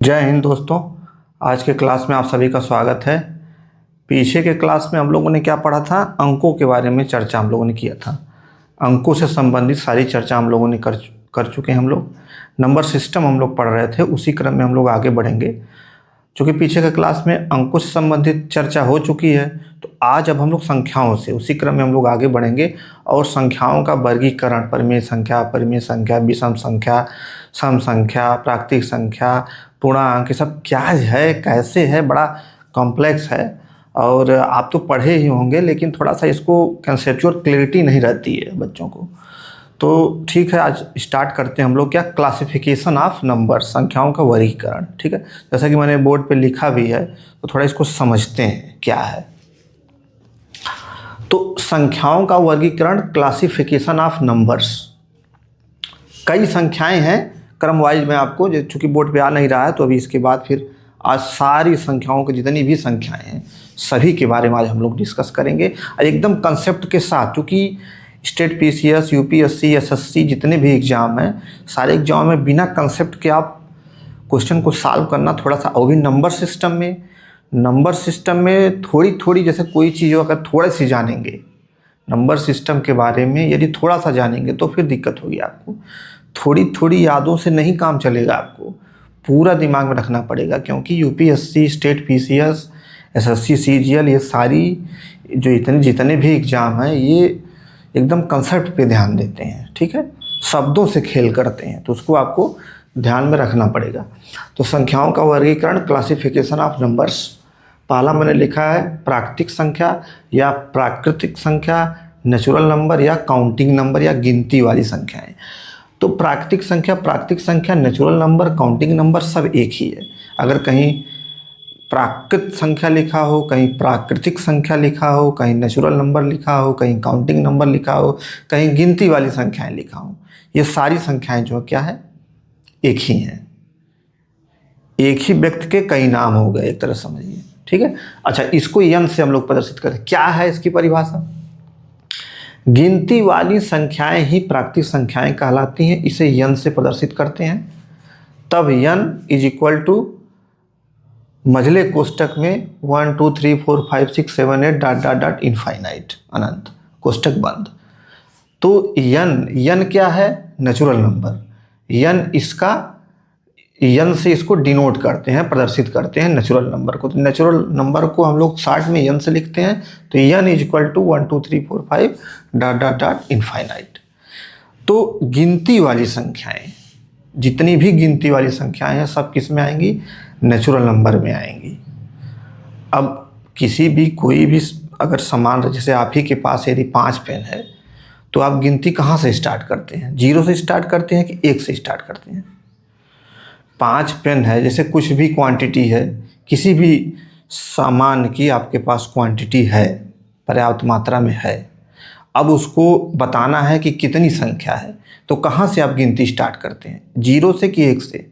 जय हिंद दोस्तों। आज के क्लास में आप सभी का स्वागत है। पीछे के क्लास में हम लोगों ने क्या पढ़ा था? अंकों के बारे में चर्चा हम लोगों ने किया था। अंकों से संबंधित सारी चर्चा हम लोगों ने कर चुके हैं। हम लोग नंबर सिस्टम हम लोग पढ़ रहे थे, उसी क्रम में हम लोग आगे बढ़ेंगे। चूँकि पीछे के क्लास में अंकों से संबंधित चर्चा हो चुकी है, तो आज अब हम लोग संख्याओं से उसी क्रम में हम लोग आगे बढ़ेंगे और संख्याओं का वर्गीकरण, परिमेय संख्या, विषम संख्या, सम संख्या, प्राकृतिक संख्या, पूर्णांक, ये सब क्या है, कैसे है, बड़ा कॉम्प्लेक्स है। और आप तो पढ़े ही होंगे, लेकिन थोड़ा सा इसको कंसेप्चुअल क्लैरिटी नहीं रहती है बच्चों को। तो ठीक है, आज स्टार्ट करते हैं हम लोग क्या, क्लासिफिकेशन ऑफ नंबर, संख्याओं का वर्गीकरण। ठीक है, जैसा कि मैंने बोर्ड पे लिखा भी है, तो थोड़ा इसको समझते हैं क्या है। तो संख्याओं का वर्गीकरण, क्लासिफिकेशन ऑफ नंबर्स। कई संख्याएं हैं, क्रम वाइज में आपको, चूँकि बोर्ड पे आ नहीं रहा है, तो अभी इसके बाद फिर आज सारी संख्याओं की जितनी भी संख्याएं हैं सभी के बारे में आज हम लोग डिस्कस करेंगे, और एकदम कंसेप्ट के साथ। क्योंकि स्टेट पीसीएस, यूपीएससी, एसएससी जितने भी एग्ज़ाम हैं, सारे एग्जाम में बिना कंसेप्ट के आप क्वेश्चन को सॉल्व करना थोड़ा सा, और भी नंबर सिस्टम में थोड़ी थोड़ी, जैसे कोई चीज़ अगर थोड़ी सी जानेंगे नंबर सिस्टम के बारे में, यदि थोड़ा सा जानेंगे तो फिर दिक्कत होगी आपको। थोड़ी थोड़ी यादों से नहीं काम चलेगा, आपको पूरा दिमाग में रखना पड़ेगा। क्योंकि UPSC, state PCS, SSC, CGL, ये सारी जो जितने भी एग्ज़ाम हैं, ये एकदम कंसेप्ट पे ध्यान देते हैं। ठीक है, शब्दों से खेल करते हैं, तो उसको आपको ध्यान में रखना पड़ेगा। तो संख्याओं का वर्गीकरण, क्लासिफिकेशन ऑफ नंबर्स। पहला मैंने लिखा है प्राकृतिक संख्या या प्राकृतिक संख्या, नेचुरल नंबर या काउंटिंग नंबर या गिनती वाली संख्याएं। तो प्राकृतिक संख्या, नेचुरल नंबर, काउंटिंग नंबर सब एक ही है। अगर कहीं प्राकृत संख्या लिखा हो, कहीं प्राकृतिक संख्या लिखा हो, कहीं नेचुरल नंबर लिखा हो, कहीं काउंटिंग नंबर लिखा हो, कहीं गिनती वाली संख्याएं लिखा हो, ये सारी संख्याएं जो क्या है, एक ही हैं। एक ही व्यक्ति के कई नाम हो गए, एक तरह समझिए। ठीक है, अच्छा, इसको यन से हम लोग प्रदर्शित करें। क्या है इसकी परिभाषा? गिनती वाली संख्याएं ही प्राकृतिक संख्याएं कहलाती हैं, इसे यन से प्रदर्शित करते हैं। तब यन इज इक्वल टू मझले कोष्टक में 1 2 3 4 5 6 7 8 डॉट डॉट डॉट इनफाइनाइट, अनंत, कोष्टक बंद। तो यन क्या है? Natural number. यन से इसको डिनोट करते हैं, प्रदर्शित करते हैं नेचुरल नंबर को। तो नेचुरल नंबर को हम लोग शॉर्ट में यन से लिखते हैं। तो n is equal to 1 2 3 4 5 dot dot dot infinite. तो गिनती वाली संख्याएं, जितनी भी गिनती वाली संख्याएं हैं, सब किस में आएंगी? नेचुरल नंबर में आएंगी। अब कोई भी अगर समान, जैसे आप ही के पास यदि 5 पेन है, तो आप गिनती कहाँ से स्टार्ट करते हैं? 0 से स्टार्ट करते हैं कि 1 से स्टार्ट करते हैं? 5 पेन है, जैसे कुछ भी क्वांटिटी है, किसी भी सामान की आपके पास क्वांटिटी है, पर्याप्त मात्रा में है, अब उसको बताना है कि कितनी संख्या है, तो कहाँ से आप गिनती स्टार्ट करते हैं? 0 से कि 1 से?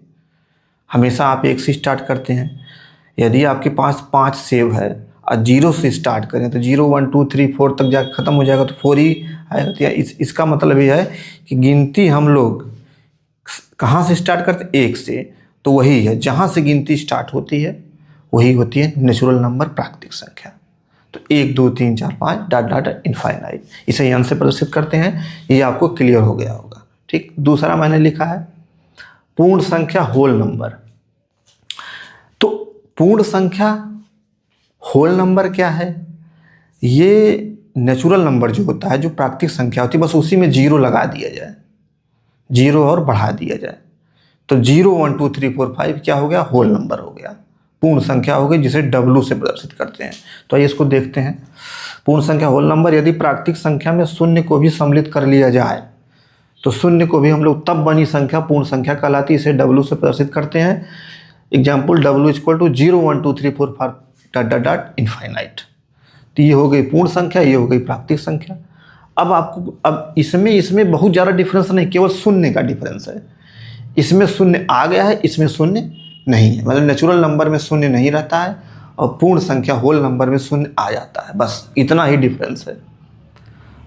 हमेशा आप 1 से स्टार्ट करते हैं। यदि आपके पास 5 सेब है और 0 से स्टार्ट करें, तो 0 1 2 3 4 तक जाकर ख़त्म हो जाएगा, तो 4 ही आएगा। तो इसका मतलब ये है कि गिनती हम लोग कहाँ से स्टार्ट करते हैं? 1 से। तो वही है, जहाँ से गिनती स्टार्ट होती है वही होती है नेचुरल नंबर, प्राकृतिक संख्या। तो 1 2 3 4 5 डॉट डॉट इनफाइनाइट, इसे यन से प्रदर्शित करते हैं। ये आपको क्लियर हो गया होगा। ठीक, दूसरा मैंने लिखा है पूर्ण संख्या, होल नंबर। तो पूर्ण संख्या, होल नंबर क्या है? ये नेचुरल नंबर जो होता है, जो प्राकृतिक संख्या होती है, बस उसी में 0 लगा दिया जाए, 0 और बढ़ा दिया जाए, तो 0 1 2 3 4 5 क्या हो गया? होल नंबर हो गया, पूर्ण संख्या हो गई, जिसे W से प्रदर्शित करते हैं। तो आइए इसको देखते हैं। पूर्ण संख्या, होल नंबर। यदि प्राकृतिक संख्या में शून्य को भी सम्मिलित कर लिया जाए, तो शून्य को भी हम लोग, तब बनी संख्या पूर्ण संख्या कहलाती है, इसे W से प्रदर्शित करते हैं। Example, W equal to 0 1 2 3 4 5 dot dot dot infinite. तो ये हो गई पूर्ण संख्या, ये हो गई प्राकृतिक संख्या। अब इसमें बहुत ज़्यादा डिफरेंस नहीं, केवल शून्य का डिफरेंस है। इसमें शून्य आ गया है, इसमें शून्य नहीं है। मतलब नेचुरल नंबर में शून्य नहीं रहता है, और पूर्ण संख्या, होल नंबर में शून्य आ जाता है, बस इतना ही डिफरेंस है।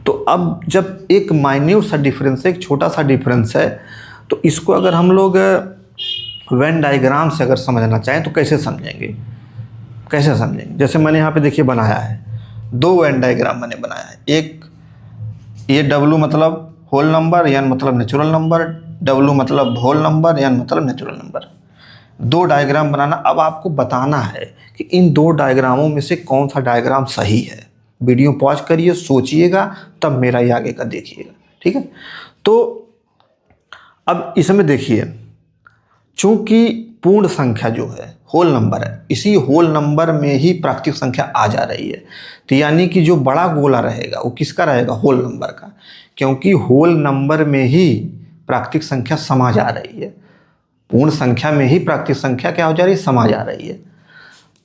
तो अब जब एक माइन्यूट सा डिफरेंस है, एक छोटा सा डिफरेंस है, तो इसको अगर हम लोग वेन डायग्राम से अगर समझना चाहें तो कैसे समझेंगे, कैसे समझेंगे? जैसे मैंने यहाँ पे देखिए बनाया है, 2 वेन डायग्राम मैंने बनाया है। एक ये W मतलब होल नंबर, N मतलब नेचुरल नंबर, W मतलब होल नंबर, N मतलब नेचुरल नंबर। 2 डायग्राम बनाना। अब आपको बताना है कि इन 2 डायग्रामों में से कौन सा डायग्राम सही है। वीडियो पॉज करिए, सोचिएगा, तब मेरा ये आगे का देखिएगा, ठीक है? तो अब इसमें देखिए, चूंकि पूर्ण संख्या जो है होल नंबर है, इसी होल नंबर में ही प्राकृतिक संख्या आ जा रही है, तो यानी कि जो बड़ा गोला रहेगा वो किसका रहेगा? होल नंबर का, क्योंकि होल नंबर में ही प्राकृतिक संख्या समा जा रही है। पूर्ण संख्या में ही प्राकृतिक संख्या क्या हो जा रही है? समा जा रही है।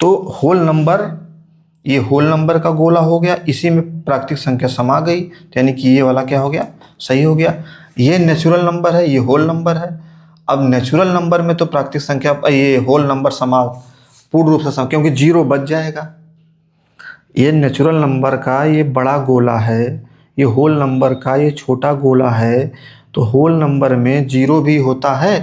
तो होल नंबर, ये होल नंबर का गोला हो गया, इसी में प्राकृतिक संख्या समा गई, तो यानी कि ये वाला क्या हो गया? सही हो गया। ये नेचुरल नंबर है, ये होल नंबर है। अब नेचुरल नंबर में तो प्राकृतिक संख्या, ये होल नंबर समा पूर्ण रूप से समा, क्योंकि 0 बच जाएगा। ये नेचुरल नंबर का ये बड़ा गोला है, ये होल नंबर का ये छोटा गोला है, तो होल नंबर में 0 भी होता है,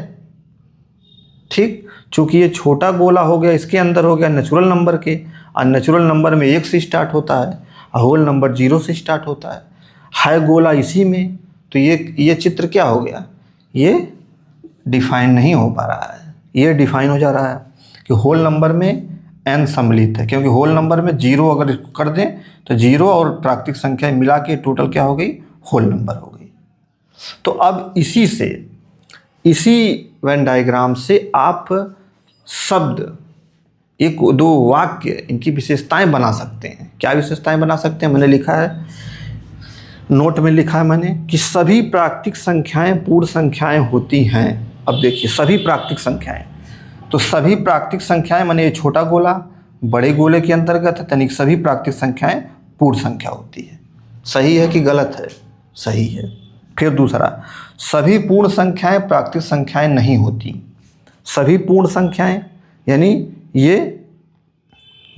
ठीक? चूंकि ये छोटा गोला हो गया, इसके अंदर हो गया नेचुरल नंबर के, और नेचुरल नंबर में 1 से स्टार्ट होता है और होल नंबर 0 से स्टार्ट होता है गोला इसी में। तो ये चित्र क्या हो गया? ये डिफाइन नहीं हो पा रहा है, ये डिफाइन हो जा रहा है कि होल नंबर में n सम्मिलित है, क्योंकि होल नंबर में 0 अगर कर दें तो 0 और प्राकृतिक संख्या मिला के टोटल क्या हो गई? होल नंबर हो गई। तो अब इसी वेन डायग्राम से आप शब्द, 1-2 वाक्य, इनकी विशेषताएं बना सकते हैं। क्या विशेषताएं बना सकते हैं? मैंने लिखा है, नोट में लिखा है मैंने, कि सभी प्राकृतिक संख्याएं पूर्ण संख्याएं होती हैं। अब देखिए, सभी प्राकृतिक संख्याएं, तो सभी प्राकृतिक संख्याएं माने ये छोटा गोला बड़े गोले के अंतर्गत है, यानी सभी प्राकृतिक संख्याएं पूर्ण संख्या होती है। सही है कि गलत है? सही है। फिर दूसरा, सभी पूर्ण संख्याएं प्राकृतिक संख्याएं नहीं होती। सभी पूर्ण संख्याएं यानी ये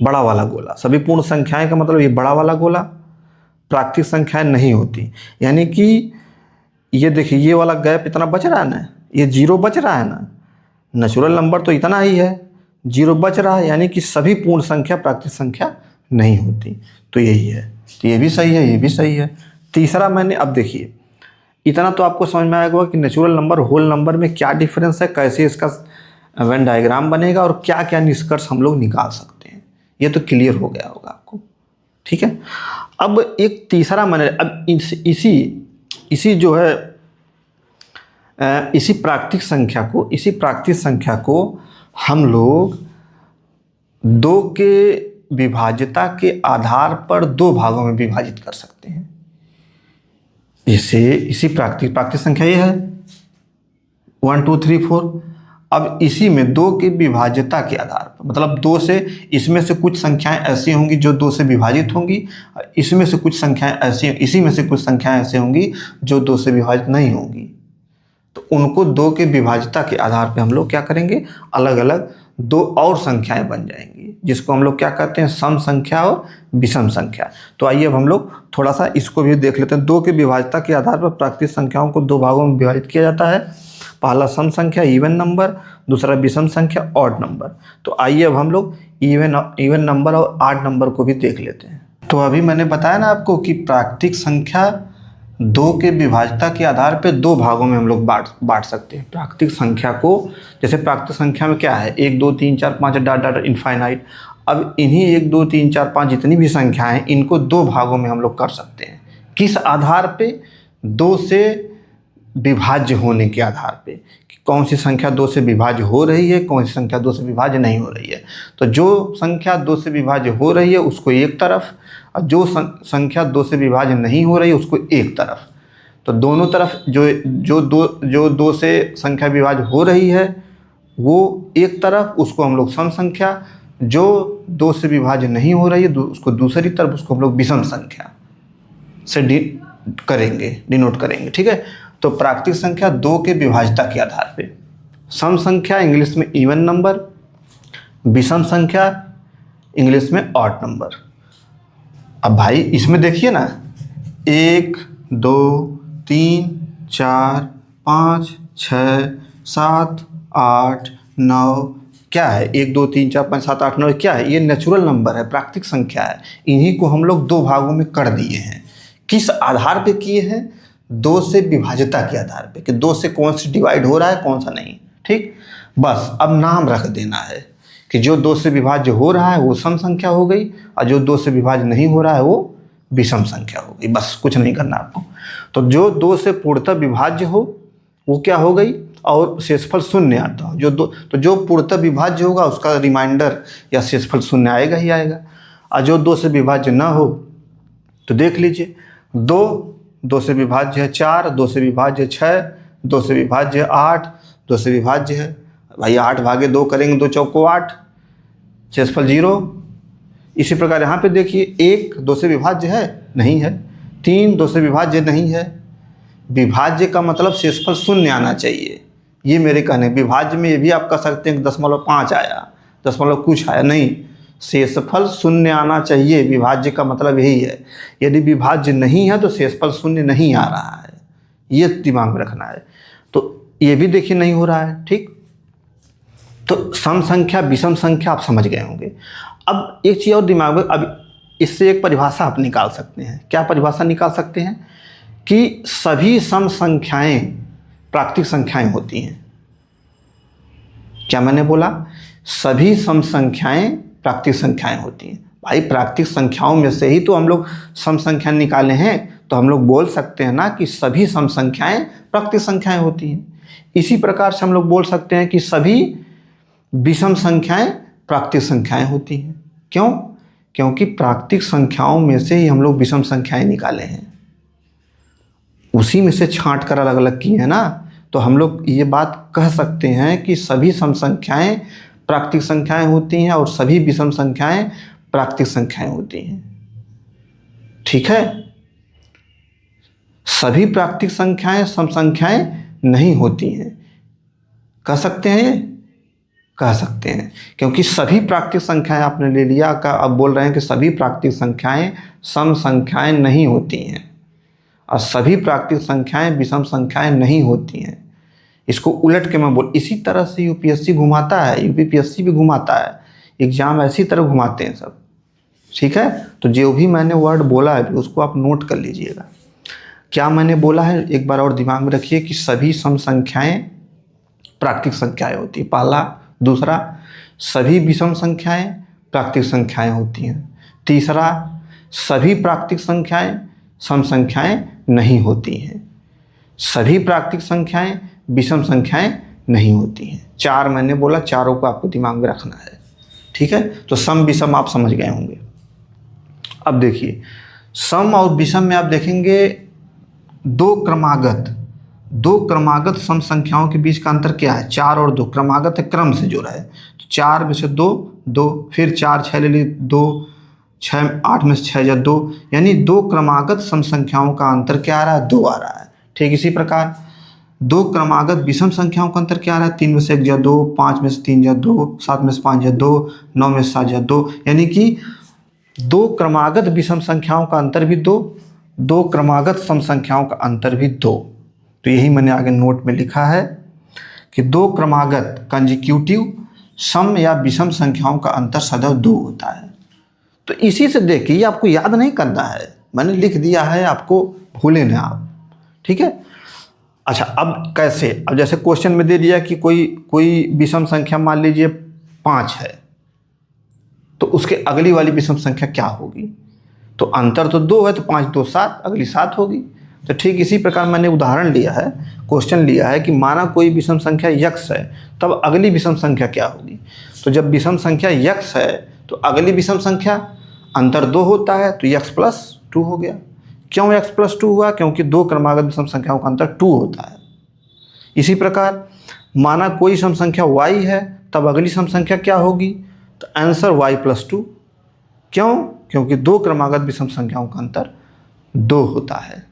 बड़ा वाला गोला, सभी पूर्ण संख्याएं का मतलब ये बड़ा वाला गोला, प्राकृतिक संख्याएं नहीं होती, यानी कि ये देखिए, ये वाला गैप इतना बच रहा है ना, ये 0 बच रहा है ना, नेचुरल नंबर तो इतना ही है, 0 बच रहा है, यानी कि सभी पूर्ण संख्या प्राकृतिक संख्या नहीं होती। तो यही है, तो ये भी सही है, ये भी सही है। तीसरा मैंने, अब देखिए, इतना तो आपको समझ में आएगा कि नेचुरल नंबर होल नंबर में क्या डिफरेंस है, कैसे इसका वेन डायग्राम बनेगा और क्या क्या निष्कर्ष हम लोग निकाल सकते हैं, ये तो क्लियर हो गया होगा आपको, ठीक है? अब एक तीसरा मैंने, अब इसी जो है इसी प्राकृतिक संख्या को हम लोग 2 के विभाज्यता के आधार पर 2 भागों में विभाजित कर सकते हैं। जैसे इसी प्राकृतिक संख्या ये है 1 2 3 4। अब इसी में 2 की विभाज्यता के आधार पर, मतलब 2 से, इसमें से कुछ संख्याएं ऐसी होंगी जो 2 से विभाजित होंगी, इसमें से कुछ संख्याएं ऐसी, इसी में से कुछ संख्याएं ऐसी होंगी जो 2 से विभाजित नहीं होंगी। तो उनको 2 के विभाज्यता के आधार पर हम लोग क्या करेंगे? अलग अलग 2 और संख्याएं बन जाएंगी, जिसको हम लोग क्या कहते हैं? सम संख्या और विषम संख्या। तो आइए अब हम लोग थोड़ा सा इसको भी देख लेते हैं। 2 के विभाज्यता के आधार पर प्राकृतिक संख्याओं को 2 भागों में विभाजित किया जाता है। पहला सम संख्या इवन नंबर, दूसरा विषम संख्या ऑड नंबर। तो आइए अब हम लोग इवन नंबर और ऑड नंबर को भी देख लेते हैं। तो अभी मैंने बताया ना आपको कि प्राकृतिक संख्या 2 के विभाज्यता के आधार पर 2 भागों में हम लोग बांट सकते हैं प्राकृतिक संख्या को। जैसे प्राकृतिक संख्या में क्या है? 1 2 3 4 5 डाट इनफाइनाइट। अब इन्हीं 1 2 3 4 5 जितनी भी संख्या हैं, इनको 2 भागों में हम लोग कर सकते हैं। किस आधार पे? 2 से विभाज्य होने के आधार पे, कि कौन सी संख्या 2 से विभाज्य हो रही है, कौन सी संख्या 2 से विभाज्य नहीं हो रही है। तो जो संख्या 2 से विभाज्य हो रही है उसको एक तरफ, और जो संख्या 2 से विभाज्य नहीं हो रही है उसको एक तरफ। तो दोनों तरफ जो 2 से संख्या विभाज्य हो रही है वो एक तरफ, उसको हम लोग सम संख्या, जो 2 से विभाज्य नहीं हो रही है उसको दूसरी तरफ, उसको हम लोग विषम संख्या से डिनोट करेंगे, ठीक है? तो प्राकृतिक संख्या 2 के विभाज्यता के आधार पे, सम संख्या इंग्लिश में इवन नंबर, विषम संख्या इंग्लिश में ऑड नंबर। अब भाई इसमें देखिए ना, 1 2 3 4 5 6 7 8 9 क्या है, 1 2 3 4 5 7 8 9 क्या है, ये नेचुरल नंबर है, प्राकृतिक संख्या है। इन्हीं को हम लोग 2 भागों में कर दिए हैं। किस आधार पे किए हैं? 2 से विभाज्यता के आधार पे, कि 2 से कौन सा डिवाइड हो रहा है कौन सा नहीं। ठीक, बस अब नाम रख देना है कि जो 2 से विभाज्य हो रहा है वो सम संख्या हो गई, और जो 2 से विभाज्य नहीं हो रहा है वो विषम संख्या हो गई। बस कुछ नहीं करना आपको। तो जो 2 से पूर्णतः विभाज्य हो वो क्या हो गई, और शेषफल शून्य आता हो। जो पूर्णतः विभाज्य होगा उसका रिमाइंडर या शेषफल शून्य आएगा ही आएगा। और जो 2 से विभाज्य ना हो तो देख लीजिए, 2 से विभाज्य है 4, 2 से विभाज्य है 6, 2 से विभाज्य है 8, 2 से विभाज्य है भाई 8 भागे 2 करेंगे, 2 चौको 8, शेषफल 0। इसी प्रकार यहाँ पे देखिए 1 2 से विभाज्य है नहीं है, 3 2 से विभाज्य नहीं है। विभाज्य का मतलब शेषफल शून्य आना चाहिए, ये मेरे कहने। विभाज्य में ये भी आप कह सकते हैं कि 0.5 आया, 0 कुछ आया, नहीं, शेषफल शून्य आना चाहिए। विभाज्य का मतलब यही है। यदि विभाज्य नहीं है तो शेषफल शून्य नहीं आ रहा है, ये दिमाग में रखना है। तो ये भी देखिए नहीं हो रहा है। ठीक, तो सम संख्या विषम संख्या आप समझ गए होंगे। अब एक चीज़ और दिमाग में, अब इससे एक परिभाषा आप निकाल सकते हैं। क्या परिभाषा निकाल सकते हैं? कि सभी सम संख्याएं प्राकृतिक संख्याएं होती हैं। क्या मैंने बोला? सभी सम संख्याएं प्राकृतिक संख्याएं होती हैं। भाई प्राकृतिक संख्याओं में से ही तो हम लोग सम संख्या निकाले हैं, तो हम लोग बोल सकते हैं ना कि सभी सम संख्याएं प्राकृतिक संख्याएं होती हैं। इसी प्रकार से हम लोग बोल सकते हैं कि सभी विषम संख्याएं प्राकृतिक संख्याएं होती हैं। क्यों? क्योंकि प्राकृतिक संख्याओं में से ही हम लोग विषम संख्याएं निकाले हैं, उसी में से छांट कर अलग अलग किए हैं ना। तो हम लोग ये बात कह सकते हैं कि सभी सम संख्याएं प्राकृतिक संख्याएं होती हैं और सभी विषम संख्याएं प्राकृतिक संख्याएं होती हैं। ठीक है, सभी प्राकृतिक संख्याएं सम संख्याएं नहीं होती हैं। कह सकते हैं ये? कह सकते हैं, क्योंकि सभी प्राकृतिक संख्याएं आपने ले लिया का, अब बोल रहे हैं कि सभी प्राकृतिक संख्याएं सम संख्याएं नहीं होती हैं और सभी प्राकृतिक संख्याएं विषम संख्याएं नहीं होती हैं। इसको उलट के मैं बोल, इसी तरह से यूपीएससी घुमाता है, यूपीपीएससी भी घुमाता है, एग्जाम ऐसी तरह घुमाते हैं सब। ठीक है, तो जो भी मैंने वर्ड बोला है उसको आप नोट कर लीजिएगा। क्या मैंने बोला है एक बार और दिमाग में रखिए कि सभी सम संख्याएं प्राकृतिक संख्याएं होती है, पहला। दूसरा, सभी विषम संख्याएं प्राकृतिक संख्याएं होती हैं। तीसरा, सभी प्राकृतिक संख्याएं सम संख्याएं नहीं होती हैं। सभी प्राकृतिक संख्याएं विषम संख्याएं नहीं होती हैं। 4 मैंने बोला, चारों को आपको दिमाग में रखना है। ठीक है, तो सम विषम आप समझ गए होंगे। अब देखिए, सम और विषम में आप देखेंगे दो क्रमागत सम संख्याओं के बीच का अंतर क्या है? 4 और 2 क्रमागत है, क्रम से जुड़ा है। तो 4 में से 2, फिर 4 6 ले ली 2, 6 8 में से 6 या 2, यानी 2 क्रमागत सम संख्याओं का अंतर क्या आ रहा है? 2 आ रहा है। ठीक, इसी प्रकार 2 क्रमागत विषम संख्याओं का अंतर क्या आ रहा है? 3 में से 1 या 2, 5 में से 3 या 2, 7 में से 5 या 2, 9 में से 7 या 2, यानी कि 2 क्रमागत विषम संख्याओं का अंतर भी 2 क्रमागत सम संख्याओं का अंतर भी 2। तो यही मैंने आगे नोट में लिखा है कि 2 क्रमागत कंजिक्यूटिव सम या विषम संख्याओं का अंतर सदैव 2 होता है। तो इसी से देखिए, आपको याद नहीं करना है, मैंने लिख दिया है, आपको भूले ना आप। ठीक है, अच्छा अब कैसे? अब जैसे क्वेश्चन में दे दिया कि कोई विषम संख्या मान लीजिए 5 है, तो उसके अगली वाली विषम संख्या क्या होगी? तो अंतर तो 2 है, तो 5 2 7, अगली 7 होगी। तो ठीक इसी प्रकार मैंने उदाहरण लिया है, क्वेश्चन लिया है कि माना कोई विषम संख्या x है, तब अगली विषम संख्या क्या होगी? तो जब विषम संख्या x है तो अगली विषम संख्या अंतर 2 होता है, तो x + 2 हो गया। क्यों x + 2 हुआ? क्योंकि 2 क्रमागत विषम संख्याओं का अंतर 2 होता है। इसी प्रकार माना कोई सम संख्या y है, तब अगली सम संख्या क्या होगी? तो आंसर y + 2। क्यों? क्योंकि 2 क्रमागत विषम संख्याओं का अंतर 2 होता है।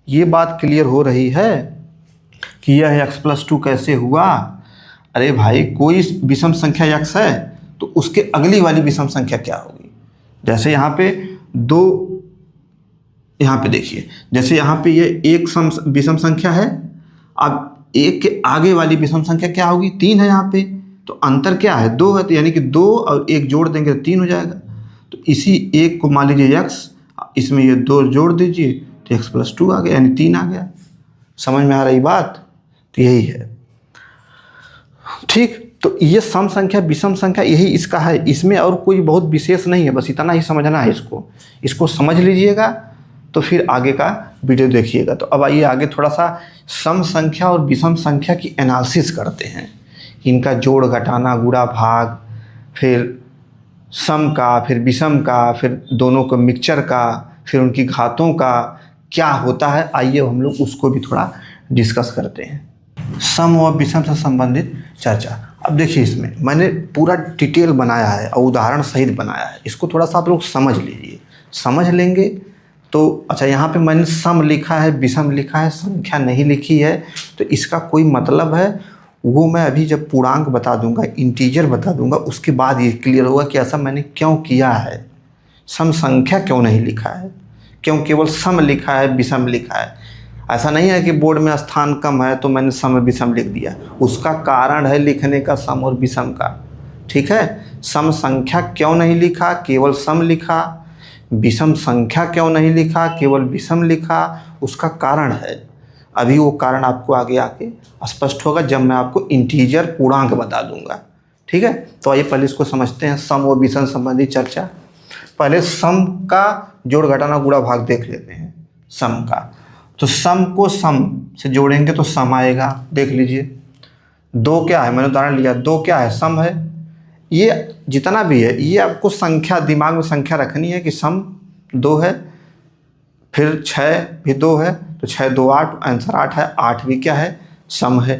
ये बात क्लियर हो रही है कि यह x + 2 कैसे हुआ? अरे भाई, कोई विषम संख्या x है तो उसके अगली वाली विषम संख्या क्या होगी? जैसे यहाँ पे 2, यहाँ पे देखिए, जैसे यहाँ पे ये एक विषम संख्या है, अब 1 के आगे वाली विषम संख्या क्या होगी? 3 है यहाँ पे, तो अंतर क्या है, 2 है, तो यानी कि 2 और 1 जोड़ देंगे तो 3 हो जाएगा। तो इसी 1 को मान लीजिए x, इसमें ये 2 जोड़ दीजिए तो x + 2 आ गया, यानी 3 आ गया। समझ में आ रही बात? तो यही है, ठीक। तो ये सम संख्या विषम संख्या यही इसका है, इसमें और कोई बहुत विशेष नहीं है, बस इतना ही समझना है इसको समझ लीजिएगा तो फिर आगे का वीडियो देखिएगा। तो अब आइए आगे थोड़ा सा सम संख्या और विषम संख्या की एनालिसिस करते हैं, इनका जोड़ घटाना गुणा भाग, फिर सम का, फिर विषम का, फिर दोनों को मिक्सचर का, फिर उनकी घातों का क्या होता है, आइए हम लोग उसको भी थोड़ा डिस्कस करते हैं। सम और विषम से संबंधित चर्चा। अब देखिए इसमें मैंने पूरा डिटेल बनाया है और उदाहरण सहित बनाया है, इसको थोड़ा सा आप लोग समझ लीजिए। समझ लेंगे तो अच्छा, यहाँ पे मैंने सम लिखा है, विषम लिखा है, संख्या नहीं लिखी है, तो इसका कोई मतलब है वो मैं अभी जब पूर्णांक बता दूंगा, इंटीजर बता दूंगा, उसके बाद ये क्लियर होगा कि ऐसा मैंने क्यों किया है। सम संख्या क्यों नहीं लिखा है, क्यों केवल सम लिखा है, विषम लिखा है। ऐसा नहीं है कि बोर्ड में स्थान कम है तो मैंने सम विषम लिख दिया, उसका कारण है लिखने का सम और विषम का, ठीक है। सम संख्या क्यों नहीं लिखा, केवल सम लिखा, विषम संख्या क्यों नहीं लिखा, केवल विषम लिखा, उसका कारण है। अभी वो कारण आपको आगे आके स्पष्ट होगा जब मैं आपको इंटीजर पूर्णांक बता दूंगा, ठीक है। तो आइए पहले इसको समझते हैं, सम और विषम संबंधी चर्चा। पहले सम का जोड़ घटाना गुणा भाग देख लेते हैं। सम का, तो सम को सम से जोड़ेंगे तो सम आएगा, देख लीजिए। 2 क्या है, मैंने उदाहरण लिया, 2 क्या है, सम है। ये जितना भी है ये आपको संख्या, दिमाग में संख्या रखनी है कि सम 2 है, फिर 6 भी 2 है, तो 6 2 8, आंसर 8 है, 8 भी क्या है, सम है।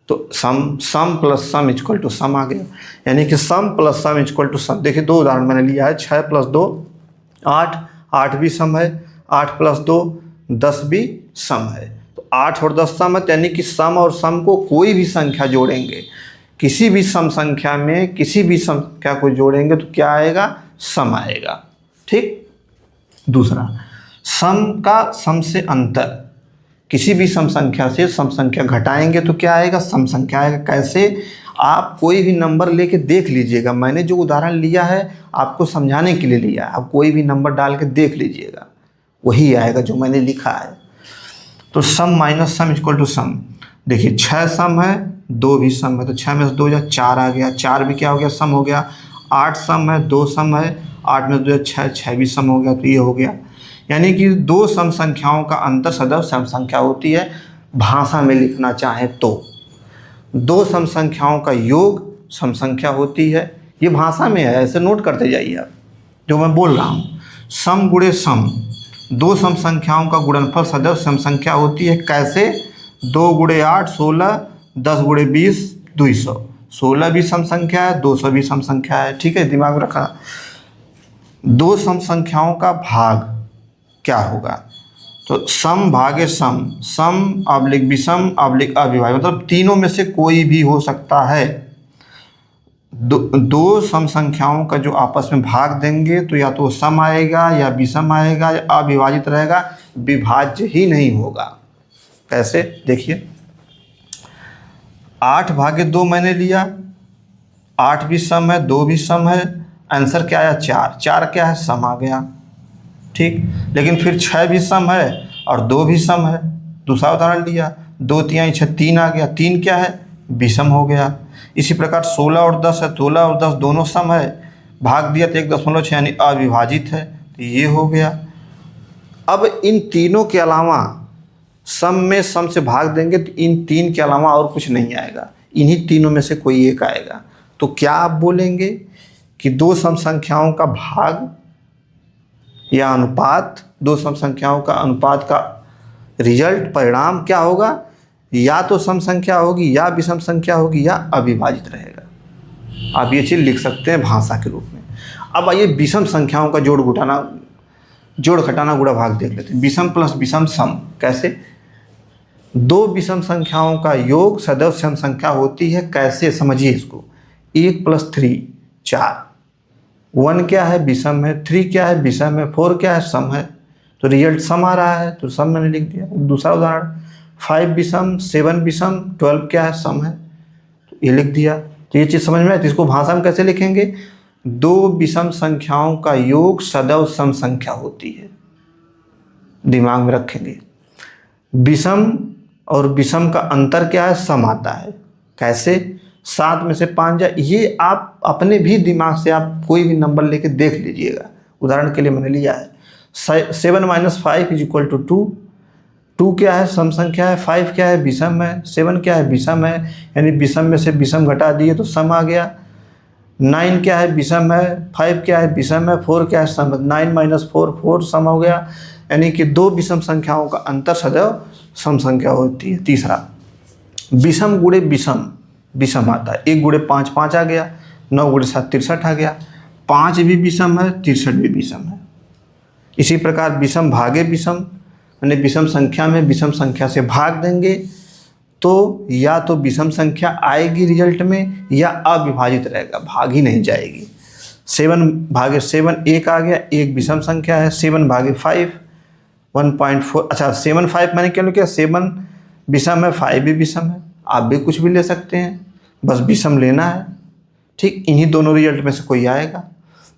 तो सम plus sum equal to some आ गया, यानी कि सम plus sum equal to some. देखिए 2 उदाहरण मैंने लिया है, 6 + 2 8, 8 भी सम है, 8 + 2 10 भी सम है। तो 8 और 10 सम है, यानी कि सम और सम को कोई भी संख्या जोड़ेंगे, किसी भी सम संख्या में किसी भी संख्या को जोड़ेंगे तो क्या आएगा, सम आएगा, ठीक। दूसरा, सम का सम से अंतर, किसी भी सम संख्या से सम संख्या घटाएंगे तो क्या आएगा, सम संख्या आएगा। कैसे, आप कोई भी नंबर लेके देख लीजिएगा, मैंने जो उदाहरण लिया है आपको समझाने के लिए लिया है, आप कोई भी नंबर डाल के देख लीजिएगा, वही आएगा जो मैंने लिखा है। तो सम minus sum equal to some. देखिए 6 सम है, 2 भी सम है, तो 6 में से 2 जाए 4 आ गया, 4 भी क्या हो गया, सम हो गया। 8 सम है, 2 सम है, 8 में से 2 जाए 6, 6 भी सम हो गया, तो ये हो गया। यानी कि 2 सम संख्याओं का अंतर सदैव सम संख्या होती है। भाषा में लिखना चाहें तो 2 सम संख्याओं का योग सम संख्या होती है, ये भाषा में है, ऐसे नोट करते जाइए आप जो मैं बोल रहा हूँ। सम गुणे सम, 2 सम संख्याओं का गुणनफल सदैव सम संख्या होती है। कैसे, 2 × 8 16, 10 × 20 200, 16 भी सम संख्या है, 200 भी सम संख्या है, ठीक है, दिमाग में रखा। 2 सम संख्याओं का भाग क्या होगा, तो सम भागे सम, सम / विषम / अविभाज्य, मतलब तीनों में से कोई भी हो सकता है। 2 सम संख्याओं का जो आपस में भाग देंगे तो या तो सम आएगा या विषम आएगा या अविभाजित रहेगा, विभाज्य ही नहीं होगा। कैसे, देखिए 8 भागे 2 मैंने लिया, 8 भी सम है, 2 भी सम है, आंसर क्या आया, 4, 4 क्या है, सम आ गया, ठीक। लेकिन फिर 6 भी सम है और 2 भी सम है। दूसरा उदाहरण लिया, 2 × 3 = 6, 3 आ गया, 3 क्या है, विषम हो गया। इसी प्रकार 16 और 10 है, 16 और 10 दोनों सम है, भाग दिया तो 1.6 यानी अविभाजित है, तो ये हो गया। अब इन तीनों के अलावा सम में सम से भाग देंगे तो इन 3 के अलावा और कुछ नहीं आएगा, इन्हीं तीनों में से कोई एक आएगा। तो क्या आप बोलेंगे कि 2 सम संख्याओं का भाग या अनुपात, 2 सम संख्याओं का अनुपात का रिजल्ट, परिणाम क्या होगा, या तो सम संख्या होगी या विषम संख्या होगी या अविभाजित रहेगा। आप ये चीज़ लिख सकते हैं भाषा के रूप में। अब आइए विषम संख्याओं का जोड़ घटाना गुणा भाग देख लेते हैं। विषम प्लस विषम सम, कैसे, 2 विषम संख्याओं का योग सदैव सम संख्या होती है। कैसे, समझिए इसको। 1 + 3 4, 1 क्या है, विषम है, 3 क्या है, विषम है, 4 क्या है, सम है, तो रिजल्ट सम आ रहा है, तो सम मैंने लिख दिया। दूसरा उदाहरण, 5 विषम, 7 विषम, 12 क्या है, सम है, तो ये लिख दिया। तो ये चीज़ समझ में आए। तो इसको भाषा में कैसे लिखेंगे, दो विषम संख्याओं का योग सदैव सम संख्या होती है, दिमाग में रखेंगे। विषम और विषम का अंतर क्या है, सम आता है। कैसे, 7 में से 5 जाए, ये आप अपने भी दिमाग से आप कोई भी नंबर लेके देख लीजिएगा। उदाहरण के लिए मैंने लिया है 7 - 5 = 2। 2 क्या है, सम संख्या है। 5 क्या है, विषम है। 7 क्या है, विषम है, यानी विषम में से विषम घटा दिए तो सम आ गया। 9 क्या है, विषम है। 5 क्या है, विषम है। 4 क्या है, सम। 9 - 4 4 सम हो गया। यानी कि दो विषम संख्याओं का अंतर सदैव सम संख्या होती है। तीसरा, विषम गुणे विषम, विषम आता है। 1 × 5 5 आ गया, 9 × 7 63 आ गया। 5 भी विषम है, 63 भी विषम है। इसी प्रकार विषम भागे विषम, यानी विषम संख्या में विषम संख्या से भाग देंगे तो या तो विषम संख्या आएगी रिजल्ट में, या अविभाजित रहेगा, भाग ही नहीं जाएगी। 7 भागे 7 1 आ गया, 1 विषम संख्या है। 7 भागे 5 1.4। अच्छा, 7 5 मैंने क्या लिखा, 7 विषम है, 5 भी विषम है। आप भी कुछ भी ले सकते हैं, बस विषम लेना है। ठीक, इन्हीं दोनों रिजल्ट में से कोई आएगा।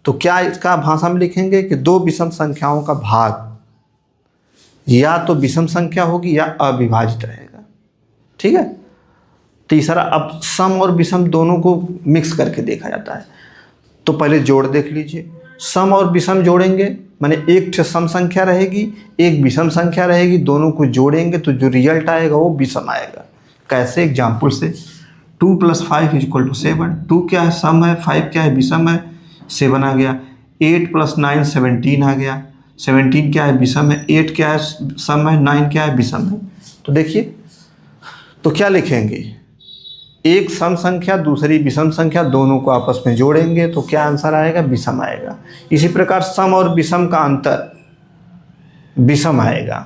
तो क्या इसका भाषा में लिखेंगे कि दो विषम संख्याओं का भाग या तो विषम संख्या होगी या अविभाजित रहेगा। ठीक है। तीसरा, अब सम और विषम दोनों को मिक्स करके देखा जाता है। तो पहले जोड़ देख लीजिए, सम और विषम जोड़ेंगे, माने एक सम संख्या रहेगी, एक विषम संख्या रहेगी, दोनों को जोड़ेंगे तो जो रिजल्ट आएगा वो विषम आएगा। कैसे, एग्जाम्पल से 2 + 5 = 7। 2 क्या है, सम है। 5 क्या है, विषम है। 7 आ गया। 8 + 9 17 आ गया। 17 क्या है, विषम है। 8 क्या है, सम है। 9 क्या है, विषम है। तो देखिए, तो क्या लिखेंगे, एक सम संख्या दूसरी विषम संख्या, दोनों को आपस में जोड़ेंगे तो क्या आंसर आएगा, विषम आएगा। इसी प्रकार सम और विषम का अंतर विषम आएगा।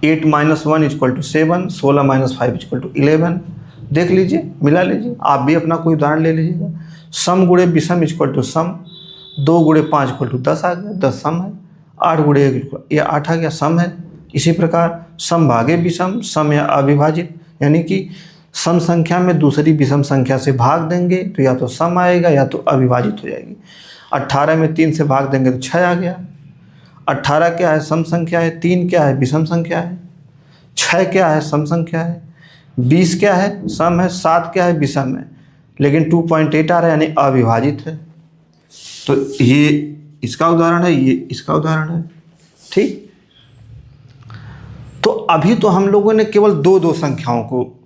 8 - 1 = 7, 16 - 5 = 11। देख लीजिए, मिला लीजिए। आप भी अपना कोई उदाहरण ले लीजिएगा। सम गुणे विषम = सम। 2 × 5 = 10 आ गया, 10 सम है। 8 × 1 ये 8 आ गया, सम है। इसी प्रकार सम भागे विषम, सम या अविभाजित, यानी कि सम संख्या में दूसरी विषम संख्या से भाग देंगे तो या तो सम आएगा या तो अविभाजित हो जाएगी। 18 में 3 से भाग देंगे तो 6 आ गया। 18 क्या है, सम संख्या है। 3 क्या है, विषम संख्या है। 6 क्या है, सम संख्या है। 20 क्या है, सम है। 7 क्या है, विषम है। लेकिन 2.8 आ रहा है, यानी अविभाजित है। तो ये इसका उदाहरण है, ये इसका उदाहरण है। ठीक, तो अभी तो हम लोगों ने केवल दो संख्याओं को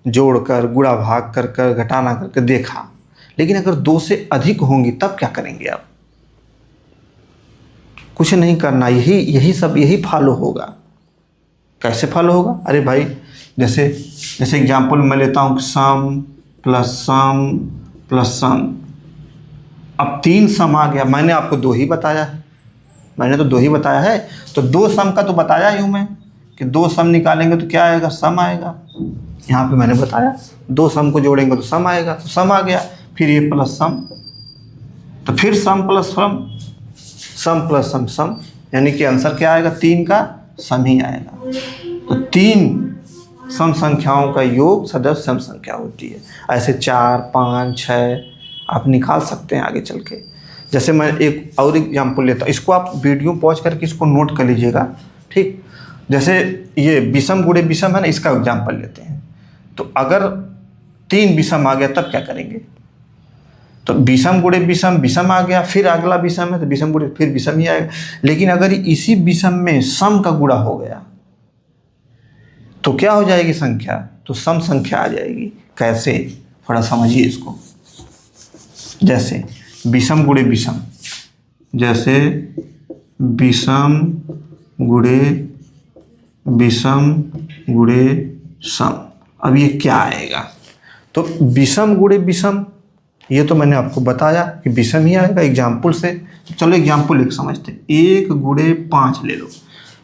जोड़कर, गुणा भाग कर कर, घटाना करके देखा। लेकिन अगर 2 से अधिक होंगी तब क्या करेंगे आप? कुछ नहीं करना, यही फॉलो होगा। कैसे फॉलो होगा? अरे भाई, जैसे एग्जाम्पल मैं लेता हूँ, सम प्लस सम प्लस सम। अब 3 सम आ गया, मैंने आपको 2 ही बताया है, मैंने तो 2 ही बताया है। तो 2 सम का तो बताया ही हूँ मैं कि 2 सम निकालेंगे तो क्या आएगा, सम आएगा। यहाँ पे मैंने बताया 2 सम को जोड़ेंगे तो सम आएगा, तो सम आ गया। फिर ये प्लस सम, तो फिर सम प्लस सम, सम प्लस सम सम, यानी कि आंसर क्या आएगा, 3 का सम ही आएगा। तो 3 सम संख्याओं का योग सदैव सम संख्या होती है। ऐसे 4 5 6 आप निकाल सकते हैं आगे चल के। जैसे मैं एक और एग्जाम्पल लेता हूँ, इसको आप वीडियो पॉज करके इसको नोट कर लीजिएगा। ठीक, जैसे ये विषम गुणे विषम है ना, इसका एग्जाम्पल लेते हैं। तो अगर 3 विषम आ गया तब क्या करेंगे? तो विषम गुणे विषम, विषम आ गया, फिर अगला विषम है तो विषम गुणे फिर विषम ही आएगा। लेकिन अगर इसी विषम में सम का गुणा हो गया तो क्या हो जाएगी संख्या, तो सम संख्या आ जाएगी। कैसे, थोड़ा समझिए इसको। जैसे विषम गुणे विषम, जैसे विषम गुणे विषम गुणे सम। अब ये क्या आएगा, तो विषम गुणे विषम, ये तो मैंने आपको बताया कि विषम ही आएगा एग्जाम्पल से। तो चलो एग्जाम्पल एक समझते हैं। 1 × 5 ले लो,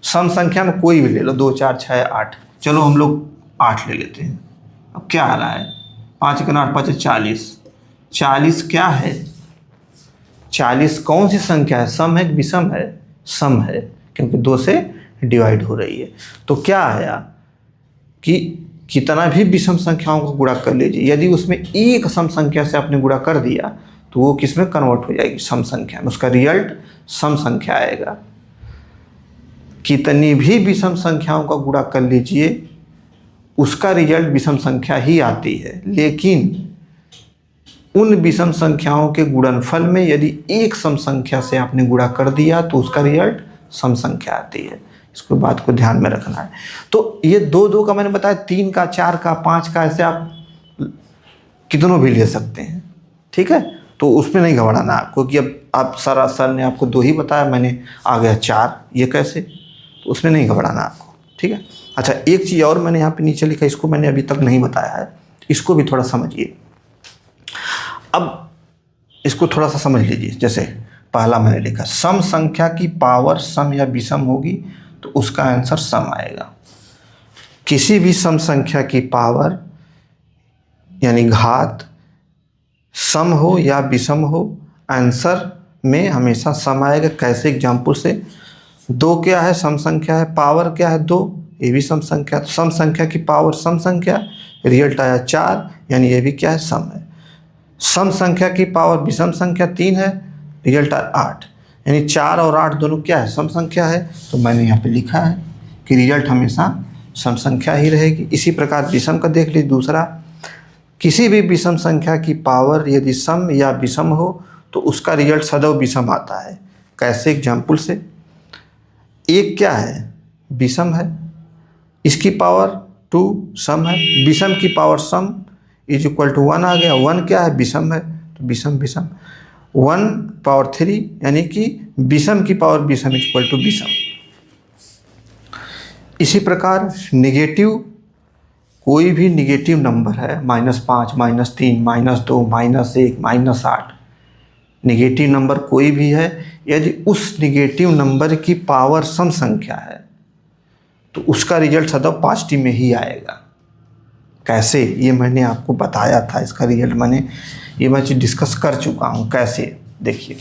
सम संख्या में कोई भी ले लो, 2 4 6 8। चलो हम लोग 8 ले लेते हैं। अब क्या आ रहा है, 5 × 8 = 40। 40 क्या है, 40 कौन सी संख्या है, सम है कि विषम है? सम है, क्योंकि 2 से डिवाइड हो रही है। तो क्या आया कि कितना भी विषम संख्याओं को गुणा कर लीजिए, यदि उसमें एक सम संख्या से आपने गुणा कर दिया तो वो किस में कन्वर्ट हो जाएगी, सम संख्या में, उसका रिजल्ट सम संख्या आएगा। कितनी भी विषम संख्याओं का गुणा कर लीजिए उसका रिजल्ट विषम संख्या ही आती है, लेकिन उन विषम संख्याओं के गुणनफल में यदि एक सम संख्या से आपने गुणा कर दिया तो उसका रिजल्ट सम संख्या आती है। इसको बात को ध्यान में रखना है। तो ये दो दो का मैंने बताया, 3 का, 4 का, 5 का, ऐसे आप कितनों भी ले सकते हैं, ठीक है। तो उसमें नहीं घबराना आपको कि अब आप सर ने आपको 2 ही बताया, मैंने आ गया 4, ये कैसे, तो उसमें नहीं घबराना आपको, ठीक है। अच्छा, एक चीज़ और मैंने यहाँ पे नीचे लिखा, इसको मैंने अभी तक नहीं बताया है, इसको भी थोड़ा समझिए। अब इसको थोड़ा सा समझ लीजिए। जैसे पहला मैंने लिखा, सम संख्या की पावर सम या विषम होगी तो उसका आंसर सम आएगा। किसी भी सम संख्या की पावर यानी घात सम हो या विषम हो, आंसर में हमेशा सम आएगा। कैसे? एग्जाम्पल से, 2 क्या है, सम संख्या है, पावर क्या है 2, ये भी सम संख्या, तो सम संख्या की पावर सम संख्या, रिजल्ट आया 4, यानी ये भी क्या है, सम है। सम संख्या की पावर विषम संख्या 3 है, रिजल्ट आया 8, यानी 4 और 8 दोनों क्या है, सम संख्या है। तो मैंने यहाँ पे लिखा है कि रिजल्ट हमेशा सम संख्या ही रहेगी। इसी प्रकार विषम का देख लीजिए दूसरा, किसी भी विषम संख्या की पावर यदि सम या विषम हो तो उसका रिजल्ट सदैव विषम आता है। कैसे? एग्जाम्पल से, 1 क्या है, विषम है, इसकी पावर 2 सम है, विषम की पावर सम इज इक्वल टू 1 आ गया। 1 क्या है, विषम है, तो विषम विषम, 1 पावर 3 यानी कि विषम की पावर विषम इज इक्वल टू विषम। इसी प्रकार निगेटिव, कोई भी निगेटिव नंबर है, -5, -3, -2, -1, -8, निगेटिव नंबर कोई भी है, यदि उस निगेटिव नंबर की पावर सम संख्या है तो उसका रिजल्ट सदैव पॉजिटिव में ही आएगा। कैसे? ये मैंने आपको बताया था, इसका रिजल्ट ये मैं डिस्कस कर चुका हूँ। कैसे? देखिए,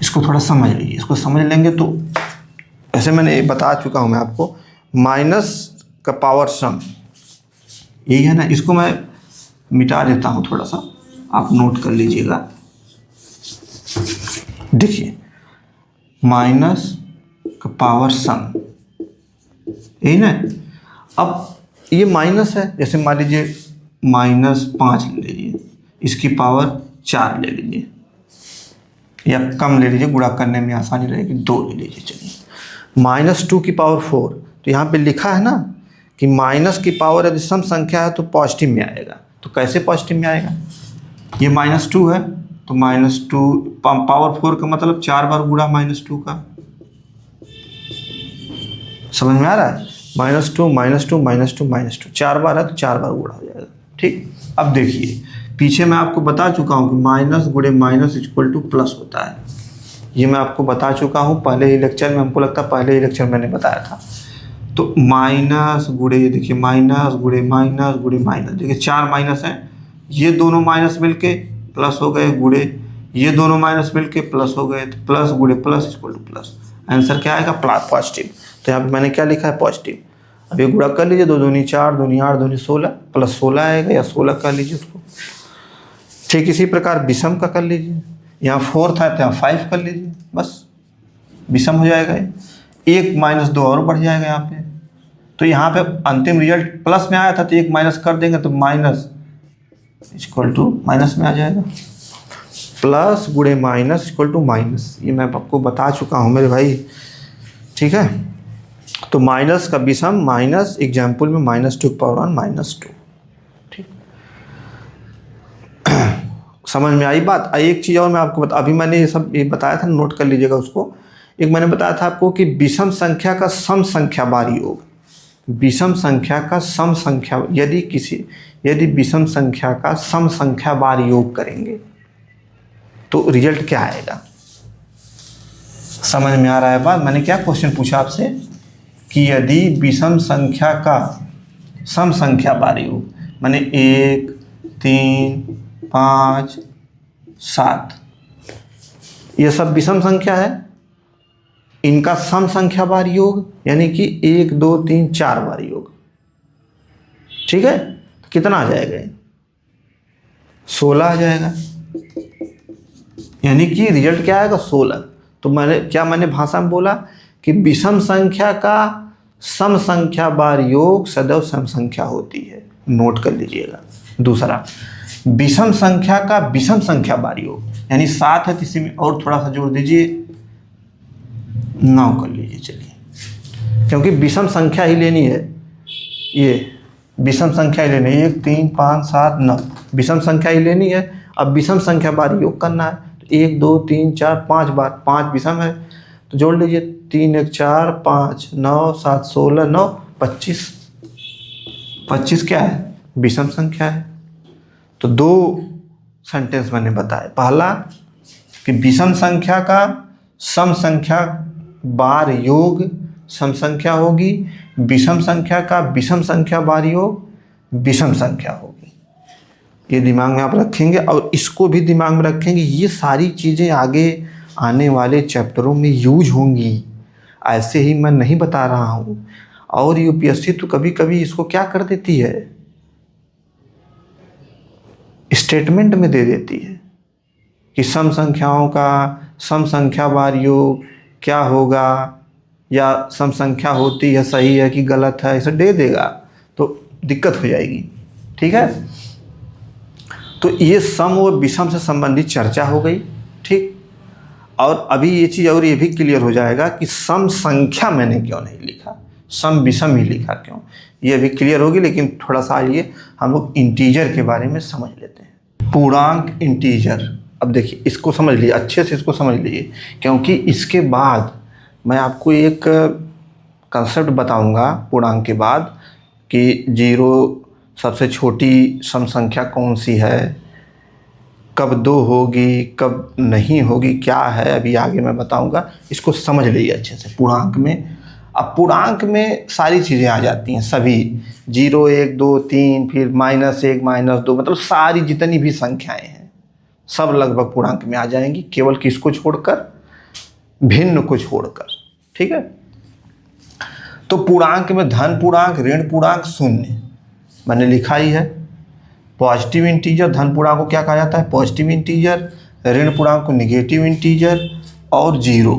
इसको थोड़ा समझ लीजिए। इसको समझ लेंगे तो, ऐसे मैंने बता चुका हूँ मैं आपको, माइनस का पावर सम, यही है ना। इसको मैं मिटा देता हूँ थोड़ा सा, आप नोट कर लीजिएगा। देखिए, माइनस का पावर सम, यही ना। अब ये माइनस है, जैसे मान लीजिए -5 ले लीजिए, इसकी पावर 4 ले लीजिए, या कम ले लीजिए, गुणा करने में आसानी रहेगी, 2 ले लीजिए। चलिए, -2 की पावर 4, तो यहाँ पे लिखा है ना कि माइनस की पावर यदि सम संख्या है तो पॉजिटिव में आएगा। तो कैसे पॉजिटिव में आएगा? ये -2 है तो -2 पावर 4 का मतलब 4 बार गुणा -2 का, समझ में आ रहा है? -2 -2 -2 -2, 4 बार है तो 4 बार गुणा हो जाएगा, ठीक। अब देखिए, पीछे मैं आपको बता चुका हूँ कि माइनस गुणे माइनस इक्वल टू प्लस होता है। ये मैं आपको बता चुका हूँ पहले ही लेक्चर में, हमको लगता है पहले ही लेक्चर मैंने बताया था। तो माइनस गुणे, देखिए माइनस गुणे माइनस गुणे माइनस, देखिए 4 माइनस हैं, ये दोनों माइनस मिलके प्लस हो गए, गुणे ये दोनों माइनस मिलके प्लस हो गए, तो प्लस गुणे plus equal two plus. Answer क्या आएगा? पॉजिटिव। तो यहाँ पे मैंने क्या लिखा है? पॉजिटिव। अब ये गुणा कर लीजिए, 2 दूनी 4, 2 8, 2 16, प्लस 16 आएगा, या 16 कर लीजिए उसको। ठीक इसी प्रकार विषम का कर लीजिए, यहाँ 4 था तो यहाँ 5 कर लीजिए, बस विषम हो जाएगा। 1 - 2 और बढ़ जाएगा यहाँ पे, तो यहाँ पे अंतिम रिजल्ट प्लस में आया था तो 1 माइनस कर देंगे तो माइनस इक्वल टू माइनस में आ जाएगा। प्लस गुणे माइनस इक्वल टू माइनस, ये मैं आपको बता चुका हूँ मेरे भाई, ठीक है। तो माइनस का विषम माइनस, एग्जाम्पल में -2 की पावर 1 -2, ठीक। समझ में आई बात? एक चीज़ और मैं आपको अभी मैंने ये बताया था, नोट कर लीजिएगा उसको। एक मैंने बताया था आपको कि विषम संख्या का सम संख्या बार योग, विषम संख्या का सम संख्या, यदि विषम संख्या का सम संख्या बार योग करेंगे तो रिजल्ट क्या आएगा? समझ में आ रहा है बात? मैंने क्या क्वेश्चन पूछा आपसे कि यदि विषम संख्या का सम संख्या बार योग, माने 1, 3, 5, 7, ये सब विषम संख्या है, इनका सम संख्या बार योग यानी कि 1, 2, 3, 4 बार योग, ठीक है, तो कितना आ जाएगा? 16 आ जाएगा, यानी कि रिजल्ट क्या आएगा? 16। तो मैंने भाषा में बोला कि विषम संख्या का सम संख्या बार योग सदैव सम संख्या होती है, नोट कर लीजिएगा। दूसरा, विषम संख्या का विषम संख्या बार योग, यानी 7 है तो इसी में और थोड़ा सा जोड़ दीजिए, 9 कर लीजिए। चलिए, क्योंकि विषम संख्या ही लेनी है, ये विषम संख्या ही लेनी है, 1 3 5 7 9 विषम संख्या ही लेनी है। अब विषम संख्या बार योग करना है, तो 1 2 3 4 5 बार, 5 विषम है तो जोड़ लीजिए, 3 1 4 5 9 7 16 9 25। 25 क्या है? विषम संख्या है। तो 2 सेंटेंस मैंने बताए। पहला कि विषम संख्या का सम संख्या बार योग सम संख्या होगी, विषम संख्या का विषम संख्या बार योग विषम संख्या होगी। ये दिमाग में आप रखेंगे और इसको भी दिमाग में रखेंगे। ये सारी चीज़ें आगे आने वाले चैप्टरों में यूज होंगी, ऐसे ही मैं नहीं बता रहा हूँ। और यूपीएससी तो कभी कभी इसको क्या कर देती है, स्टेटमेंट में दे देती है कि सम संख्याओं का सम संख्या बार योग क्या होगा, या सम संख्या होती है सही है कि गलत है, इसे दे देगा तो दिक्कत हो जाएगी। ठीक है, तो ये सम व विषम से संबंधित चर्चा हो गई। ठीक, और अभी ये चीज़ और ये भी क्लियर हो जाएगा कि सम संख्या मैंने क्यों नहीं लिखा, सम विषम ही लिखा क्यों, ये अभी क्लियर होगी। लेकिन थोड़ा सा आइए हम लोग इंटीजर के बारे में समझ लेते हैं। पूर्णांक इंटीजर, अब देखिए इसको समझ लीजिए, अच्छे से इसको समझ लीजिए, क्योंकि इसके बाद मैं आपको एक कंसेप्ट बताऊंगा पूर्णांक के बाद कि 0 सबसे छोटी सम संख्या कौन सी है, कब 2 होगी कब नहीं होगी, क्या है अभी आगे मैं बताऊंगा। इसको समझ लीजिए अच्छे से। पूर्णांक में, अब पूर्णांक में सारी चीज़ें आ जाती हैं, सभी 0 1 2 3 फिर -1 -2, मतलब सारी जितनी भी संख्याएं हैं सब लगभग पूर्णांक में आ जाएंगी, केवल किसको छोड़कर, भिन्न को छोड़कर। ठीक है, तो पूर्णांक में धन पूर्णांक, ऋण पूर्णांक, शून्य मैंने लिखा ही है। पॉजिटिव इंटीजर, धन पूर्णांक को क्या कहा जाता है? Positive integer. ऋण पूर्णांक को निगेटिव इंटीजर। और 0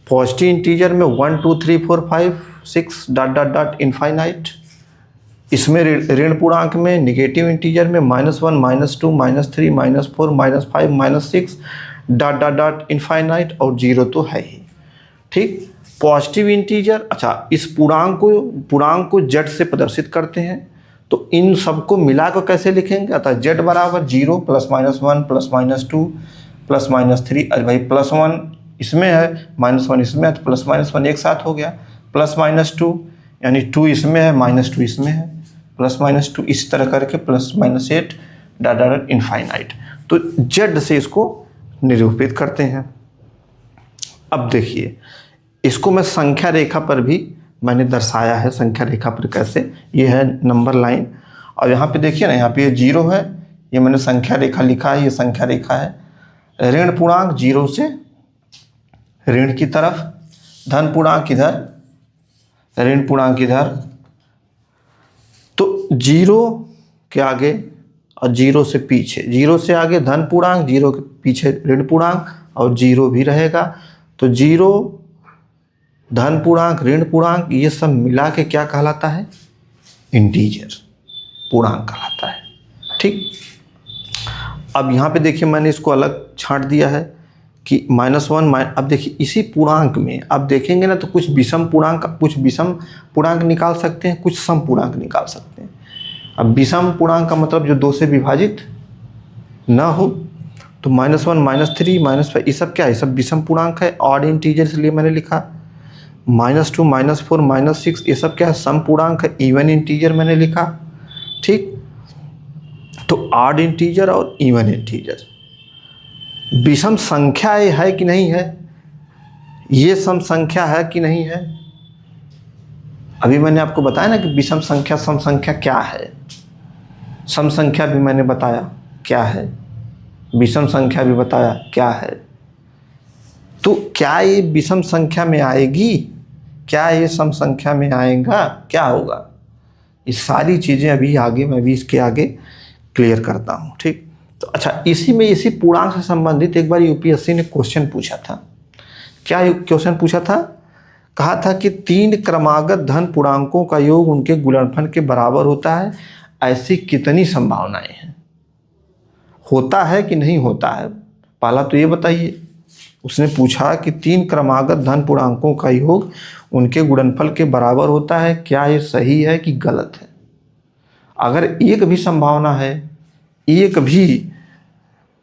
पॉजिटिव इंटीजर में 1 2 3 4 5 6 डॉट डॉट डॉट इनफाइनाइट। इसमें ऋण पूर्णांक में निगेटिव इंटीजर में -1 -2 -3 -4 -5 -6 डॉट डॉट डॉट इनफाइनाइट, और 0 तो है ही। ठीक, पॉजिटिव इंटीजर, अच्छा इस पूर्णांक को जेड से प्रदर्शित करते हैं, तो इन सबको मिलाकर कैसे लिखेंगे? अतः जेड बराबर 0 +-1 +-2 +-3, अरे भाई +1 इसमें है -1 इसमें है, तो +-1 एक साथ हो गया, +-2 यानी 2 इसमें है -2 इसमें है, +-2 इस तरह करके +-8 डॉट डॉट इनफाइनाइट। तो जेड से इसको निरूपित करते हैं। अब देखिए इसको मैं संख्या रेखा पर भी मैंने दर्शाया है, संख्या रेखा पर कैसे, ये है नंबर लाइन, और यहाँ पे देखिए ना, यहाँ पे 0 है, ये मैंने संख्या रेखा लिखा है, ये संख्या रेखा है। ऋण पूर्णांक 0 से ऋण की तरफ, धन पूर्णांक इधर, ऋण पूर्णांक इधर, तो 0 के आगे और 0 से पीछे, 0 से आगे धन पूर्णांक, 0 के पीछे ऋण पूर्णांक, और 0 भी रहेगा। तो 0 धन पूर्णांक ऋण पूर्णांक ये सब मिला के क्या कहलाता है? इंटीजर पूर्णांक कहलाता है। ठीक, अब यहाँ पे देखिए मैंने इसको अलग छांट दिया है कि -1 अब देखिए इसी पूर्णांक में अब देखेंगे ना, तो कुछ विषम पूर्णांक निकाल सकते हैं, कुछ सम पूर्णांक निकाल सकते हैं। अब विषम पूर्णांक का मतलब जो 2 से विभाजित ना हो, तो -1 -3 -5 ये सब क्या है? सब विषम पूर्णांक है, ऑड इंटीजर इसलिए मैंने लिखा। -2 -4 -6 ये सब क्या है? सम पूर्णांक है, इवन इंटीजर मैंने लिखा। ठीक, तो ऑड इंटीजर और इवन इंटीजर विषम संख्या है कि नहीं है, ये सम संख्या है कि नहीं है। अभी मैंने आपको बताया ना कि विषम संख्या सम संख्या क्या है, सम संख्या भी मैंने बताया क्या है, विषम संख्या भी बताया क्या है। तो क्या ये विषम संख्या में आएगी, क्या ये सम संख्या में आएगा, क्या होगा? ये सारी चीज़ें अभी आगे मैं भी इसके आगे क्लियर करता हूँ। ठीक, तो अच्छा, इसी पूर्णांक से संबंधित एक बार यूपीएससी ने क्वेश्चन पूछा था। क्या क्वेश्चन पूछा था? कहा था कि 3 क्रमागत धन पूर्णांकों का योग उनके गुणनफल के बराबर होता है, ऐसी कितनी संभावनाएं हैं? होता है कि नहीं होता है, पहला तो ये बताइए। उसने पूछा कि 3 क्रमागत धन पूर्णांकों का योग उनके गुणनफल के बराबर होता है, क्या ये सही है कि गलत है? अगर एक भी संभावना है, एक भी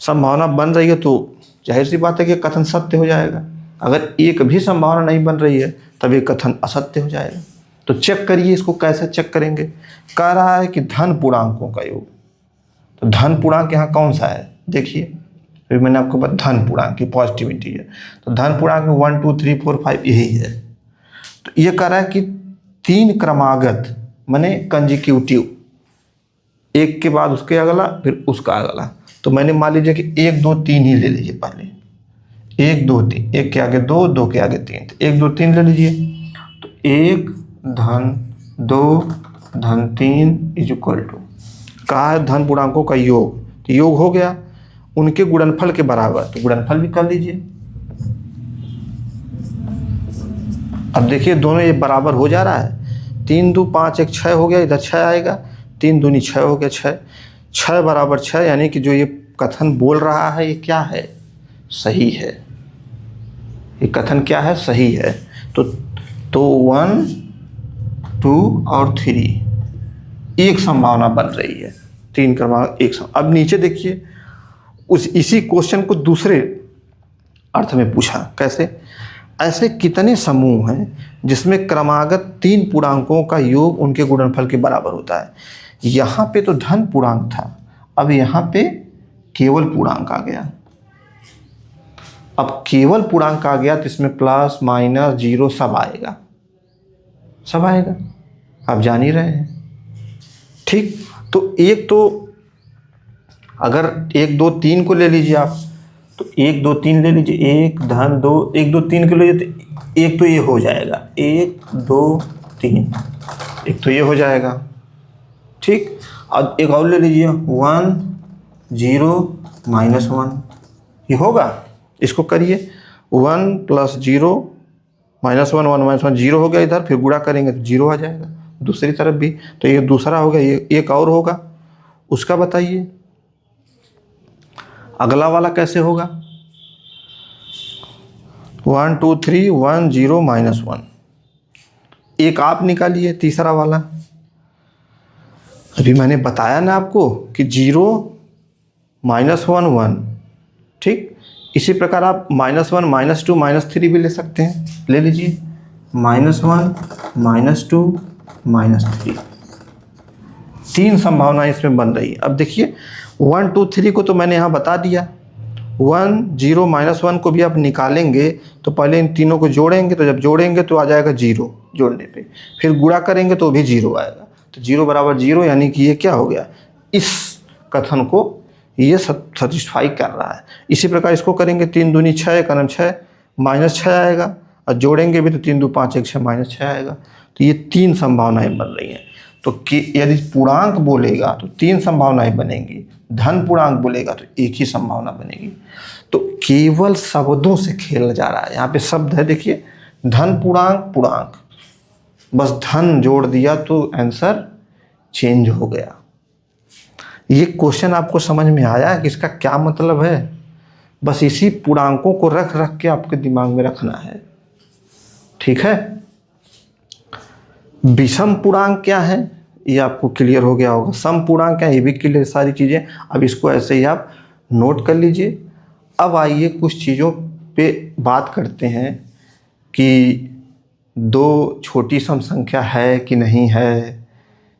संभावना बन रही है तो जाहिर सी बात है कि कथन सत्य हो जाएगा। अगर एक भी संभावना नहीं बन रही है तब ये कथन असत्य हो जाएगा। तो चेक करिए, इसको कैसे चेक करेंगे? कह रहा है कि धन पूर्णांकों का योग, तो धन पूर्णांक यहाँ कौन सा है? देखिए, फिर मैंने आपको बताया धन पूर्णांक की पॉजिटिविटी है, तो धन पूर्णांक में 1 2 3 4 5 यही है। तो ये कह रहा है कि 3 क्रमागत माने कंजिक्यूटिव, एक के बाद उसके अगला फिर उसका अगला। तो मैंने मान लीजिए कि 1 2 3 ही ले लीजिए, पहले 1 2 3, एक के आगे 2, 2 के आगे 3, तो 1 2 3 ले लीजिए। तो 1 धन 2 धन 3 इज इक्वल टू, कहा है धन पूर्णांकों का योग, तो योग हो गया उनके गुणनफल के बराबर, तो गुणनफल भी कर लीजिए। अब देखिए दोनों ये बराबर हो जा रहा है, 3 2 5 1 6 हो गया, इधर 6 आएगा, 3 दूनी 6 हो गया, 6 6 बराबर 6, यानी कि जो ये कथन बोल रहा है ये क्या है? सही है। ये कथन क्या है? सही है। तो 1 2 और 3 एक संभावना बन रही है, 3 क्रमांक एक। अब नीचे देखिए, इसी क्वेश्चन को दूसरे अर्थ में पूछा। कैसे? ऐसे कितने समूह हैं जिसमें क्रमागत 3 पूर्णांकों का योग उनके गुणनफल के बराबर होता है? यहाँ पे तो धन पूर्णांक था, अब यहाँ पे केवल पूर्णांक आ गया। अब केवल पूर्णांक आ गया तो इसमें प्लस माइनस जीरो सब आएगा, सब आएगा, आप जान ही रहे हैं। ठीक, तो एक तो अगर 1 2 3 को ले लीजिए आप, तो 1 2 3 ले लीजिए, 1 धन 2, 1 2 3 को ले लीजिए तो एक तो ये हो जाएगा, 1 2 3, एक तो ये हो जाएगा। ठीक, अब एक और ले लीजिए, 1 0 -1, ये होगा। इसको करिए, 1 + 0 -1 1 -1 0 हो गया, इधर फिर गुणा करेंगे तो 0 आ जाएगा दूसरी तरफ भी। तो ये दूसरा हो गया, ये एक और होगा, उसका बताइए अगला वाला कैसे होगा? 1 2 3 1 0 -1, एक आप निकालिए तीसरा वाला। अभी मैंने बताया ना आपको कि 0 -1 1, ठीक। इसी प्रकार आप -1 -2 -3 भी ले सकते हैं, ले लीजिए, -1 -2 -3, 3 संभावनाएं इसमें बन रही है। अब देखिए 1 2 3 को तो मैंने यहाँ बता दिया, 1 0 -1 को भी आप निकालेंगे तो पहले इन तीनों को जोड़ेंगे, तो जब जोड़ेंगे तो आ जाएगा 0, जोड़ने पे फिर गुणा करेंगे तो भी 0 आएगा, तो 0 बराबर 0, यानी कि ये क्या हो गया, इस कथन को ये सेटिस्फाई कर रहा है। इसी प्रकार इसको करेंगे, 3 दूनी 6 1 6 -6 आएगा, और जोड़ेंगे भी तो 3 2 5 1 6 -6 आएगा। तो ये 3 संभावनाएं बन रही हैं। तो यदि पूर्णांक बोलेगा तो 3 संभावनाएं बनेंगी, धन पूर्णांक बोलेगा तो एक ही संभावना बनेगी। तो केवल शब्दों से खेला जा रहा है। यहाँ पे शब्द है, देखिए, धन पूर्णांक पूर्णांक, बस धन जोड़ दिया तो आंसर चेंज हो गया। ये क्वेश्चन आपको समझ में आया कि इसका क्या मतलब है? बस इसी पूर्णांकों को रख रख के आपके दिमाग में रखना है, ठीक है। विषम पूर्णांक क्या है ये आपको क्लियर हो गया होगा, सम पूर्णांक क्या है ये भी क्लियर, सारी चीज़ें। अब इसको ऐसे ही आप नोट कर लीजिए। अब आइए कुछ चीज़ों पे बात करते हैं कि 2 छोटी सम संख्या है कि नहीं है,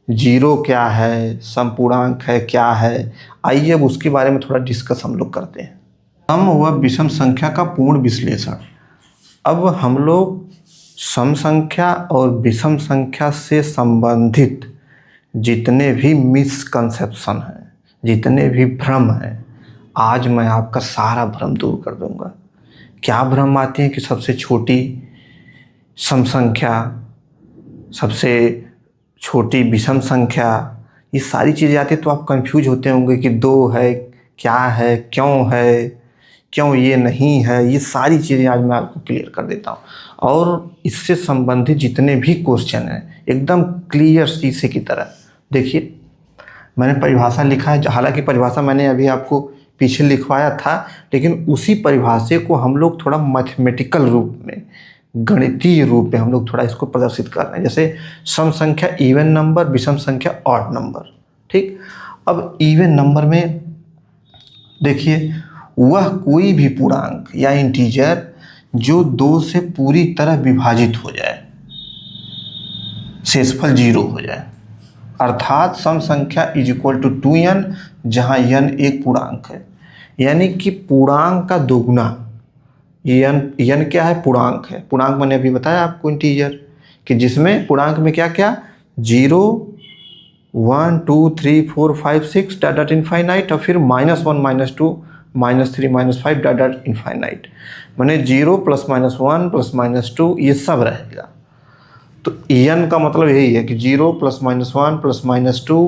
0 क्या है, सम पूर्णांक है क्या है। आइए अब उसके बारे में थोड़ा डिस्कस हम लोग करते हैं। सम व विषम संख्या का पूर्ण विश्लेषण। अब हम लोग सम संख्या और विषम संख्या से संबंधित जितने भी मिसकंसेप्शन हैं, जितने भी भ्रम हैं, आज मैं आपका सारा भ्रम दूर कर दूंगा। क्या भ्रम आते हैं कि सबसे छोटी सम संख्या, सबसे छोटी विषम संख्या, ये सारी चीज़ें आती है तो आप कंफ्यूज होते होंगे कि 2 है, क्या है, क्यों ये नहीं है। ये सारी चीज़ें आज मैं आपको क्लियर कर देता हूँ, और इससे संबंधित जितने भी क्वेश्चन हैं एकदम क्लियर शीशे की तरह। देखिए, मैंने परिभाषा लिखा है, हालांकि परिभाषा मैंने अभी आपको पीछे लिखवाया था, लेकिन उसी परिभाषा को हम लोग थोड़ा मैथमेटिकल रूप में, गणितीय रूप में हम लोग थोड़ा इसको प्रदर्शित कर रहे हैं। जैसे सम संख्या इवन नंबर, विषम संख्या ऑड नंबर। ठीक, अब इवन नंबर में देखिए, वह कोई भी पूर्णांक या इंटीजर जो 2 से पूरी तरह विभाजित हो जाए, शेषफल 0 हो जाए, अर्थात सम संख्या इज इक्वल टू 2n, जहाँ n एक पूर्णांक है, यानी कि पूर्णांक का दोगुना। n क्या है? पूर्णांक है। पूर्णांक मैंने अभी बताया आपको इंटीजर, कि जिसमें पूर्णांक में क्या क्या 0, 1, 2, 3, 4, 5, 6 डॉट इनफाइनाइट, और फिर -1, -2, -3, -5 डॉट इनफाइनाइट। मैंने 0 +, -1 +, -2 ये सब रहेगा। तो n का मतलब यही है कि 0 +, -1 +, -2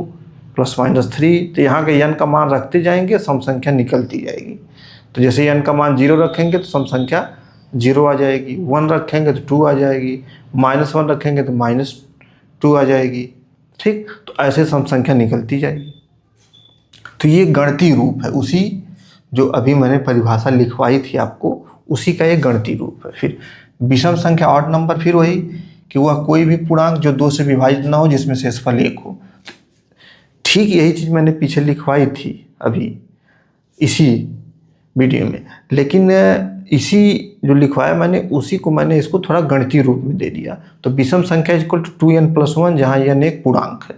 +, -3। तो यहाँ के n का मान रखते जाएंगे, सम संख्या निकलती जाएगी। तो जैसे n का मान 0 रखेंगे तो सम संख्या 0 आ जाएगी, 1 रखेंगे तो 2 आ जाएगी, -1 रखेंगे तो -2 आ जाएगी। ठीक, तो ऐसे सम संख्या निकलती जाएगी। तो ये गणितीय रूप है, उसी जो अभी मैंने परिभाषा लिखवाई थी आपको, उसी का एक गणितीय रूप है। फिर विषम संख्या ऑड नंबर, फिर वही कि वह कोई भी पूर्णांक जो 2 से विभाजित ना हो, जिसमें शेषफल 1 हो। ठीक यही चीज़ मैंने पीछे लिखवाई थी अभी इसी वीडियो में, लेकिन इसी जो लिखवाया मैंने, उसी को मैंने इसको थोड़ा गणितीय रूप में दे दिया। तो विषम संख्या इज इक्वल टू 2n + 1, जहाँ n एक पूर्णांक है।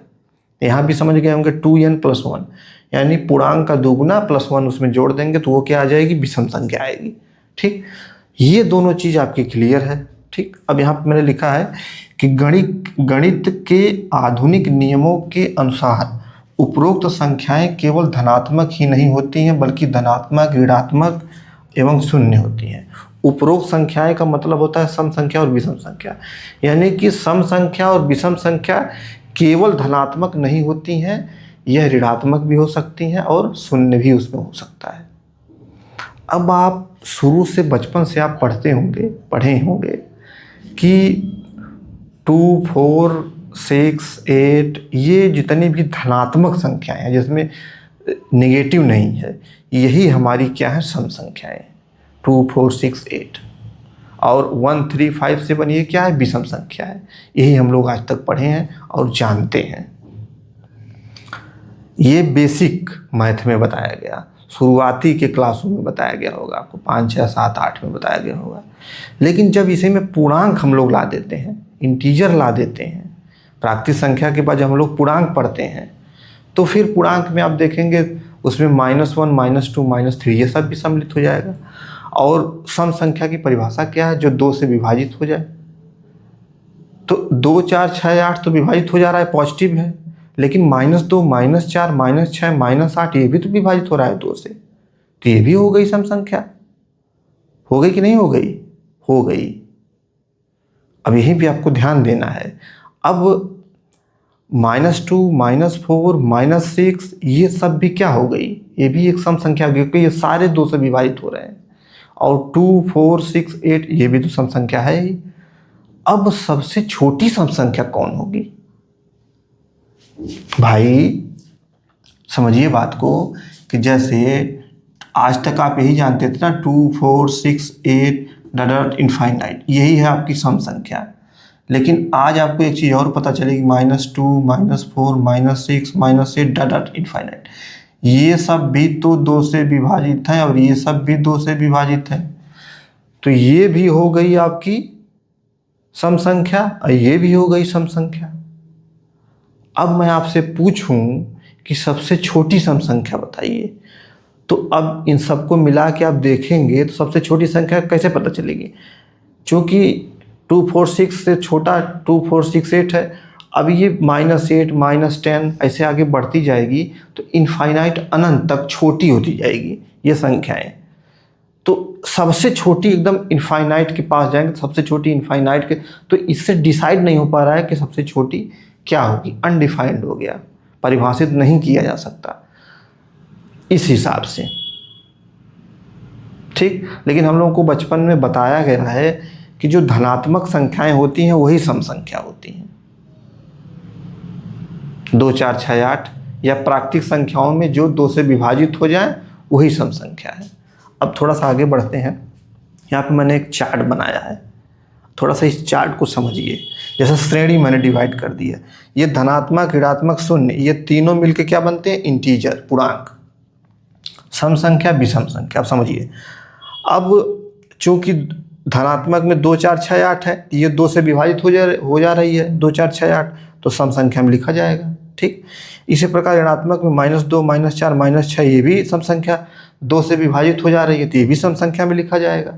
यहाँ भी समझ गए होंगे, 2n + 1 यानी पूर्णांक का दोगुना +1 उसमें जोड़ देंगे तो वो क्या आ जाएगी? विषम संख्या आएगी। ठीक, ये दोनों चीज़ आपकी क्लियर है। ठीक, अब यहाँ पर मैंने लिखा है कि गणित के आधुनिक नियमों के अनुसार उपरोक्त संख्याएं केवल धनात्मक ही नहीं होती हैं, बल्कि धनात्मक, ऋणात्मक एवं शून्य होती हैं। उपरोक्त संख्याएं का मतलब होता है सम संख्या और विषम संख्या, यानी कि सम संख्या और विषम संख्या केवल धनात्मक नहीं होती हैं, यह ऋणात्मक भी हो सकती हैं और शून्य भी उसमें हो सकता है। अब आप शुरू से, बचपन से आप पढ़े होंगे कि 2, 4, 6, 8 ये जितनी भी धनात्मक संख्याएं हैं, जिसमें नेगेटिव नहीं है, यही हमारी क्या है? सम संख्याएं। 2, 4, 6, 8 और 1, 3, 5, 7 ये क्या है? विषम संख्या है। यही हम लोग आज तक पढ़े हैं और जानते हैं। ये बेसिक मैथ में बताया गया, शुरुआती के क्लासों में बताया गया होगा आपको, 5, 6, 7, 8 में बताया गया होगा। लेकिन जब इसे में पूर्णांक हम लोग ला देते हैं, इंटीजर ला देते हैं, प्राकृतिक संख्या के बाद जब हम लोग पूर्णांक पढ़ते हैं, तो फिर पूर्णांक में आप देखेंगे उसमें -1, -2, -3 ये सब भी सम्मिलित हो जाएगा। और सम संख्या की परिभाषा क्या है? जो 2 से विभाजित हो जाए। तो 2, 4, 6, 8 तो विभाजित हो जा रहा है, पॉजिटिव है, लेकिन -2, -4, -6, -8 ये भी तो विभाजित हो रहा है 2 से, तो ये भी हो गई सम संख्या। हो गई कि नहीं हो गई? हो गई। अब यहीं भी आपको ध्यान देना है। अब -2, -4, -6 ये सब भी क्या हो गई? ये भी एक सम संख्या हो गई, क्योंकि ये सारे 2 से विभाजित हो रहे हैं। और 2, 4, 6, 8 ये भी तो सम संख्या है ही। अब सबसे छोटी सम संख्या कौन होगी? भाई समझिए बात को, कि जैसे आज तक आप यही जानते थे ना, 2, 4, 6, 8 डॉट इनफाइनाइट, यही है आपकी सम संख्या। लेकिन आज आपको एक चीज़ और पता चलेगी, -2, -4, -6, -8 डॉट इनफाइनाइट, ये सब भी तो 2 से विभाजित है और ये सब भी 2 से विभाजित है। तो ये भी हो गई आपकी सम संख्या और ये भी हो गई सम संख्या। अब मैं आपसे पूछूं कि सबसे छोटी सम संख्या बताइए, तो अब इन सबको मिला के आप देखेंगे तो सबसे छोटी संख्या कैसे पता चलेगी? क्योंकि 2, 4, 6 से छोटा 2, 4, 6, 8 है। अब ये -8, -10 ऐसे आगे बढ़ती जाएगी, तो इनफाइनाइट, अनंत तक छोटी होती जाएगी ये संख्याएं। तो सबसे छोटी एकदम इनफाइनाइट के पास जाएंगे, सबसे छोटी इनफाइनाइट के, तो इससे डिसाइड नहीं हो पा रहा है कि सबसे छोटी क्या होगी, अनडिफाइंड हो गया, परिभाषित नहीं किया जा सकता इस हिसाब से। ठीक, लेकिन हम लोगों को बचपन में बताया गया है कि जो धनात्मक संख्याएं होती हैं वही सम संख्या होती हैं, 2 4 6 8, या प्राकृतिक संख्याओं में जो 2 से विभाजित हो जाए वही सम संख्या है। अब थोड़ा सा आगे बढ़ते हैं। यहाँ पे मैंने एक चार्ट बनाया है, थोड़ा सा इस चार्ट को समझिए। जैसे श्रेणी मैंने डिवाइड कर दी है, ये धनात्मक, ऋणात्मक, शून्य, ये तीनों मिलके क्या बनते हैं, इंटीजर, पूर्णांक, सम संख्या, विषम संख्या। अब समझिए, अब चूंकि धनात्मक में 2 4 6 8 है, ये 2 से विभाजित हो जा रही है, 2 4 6 8, तो सम संख्या में लिखा जाएगा। ठीक, इसी प्रकार ऋणात्मक में -2 -4 -6, ये भी सम संख्या 2 से विभाजित हो जा रही है, तो ये भी सम संख्या में लिखा जाएगा।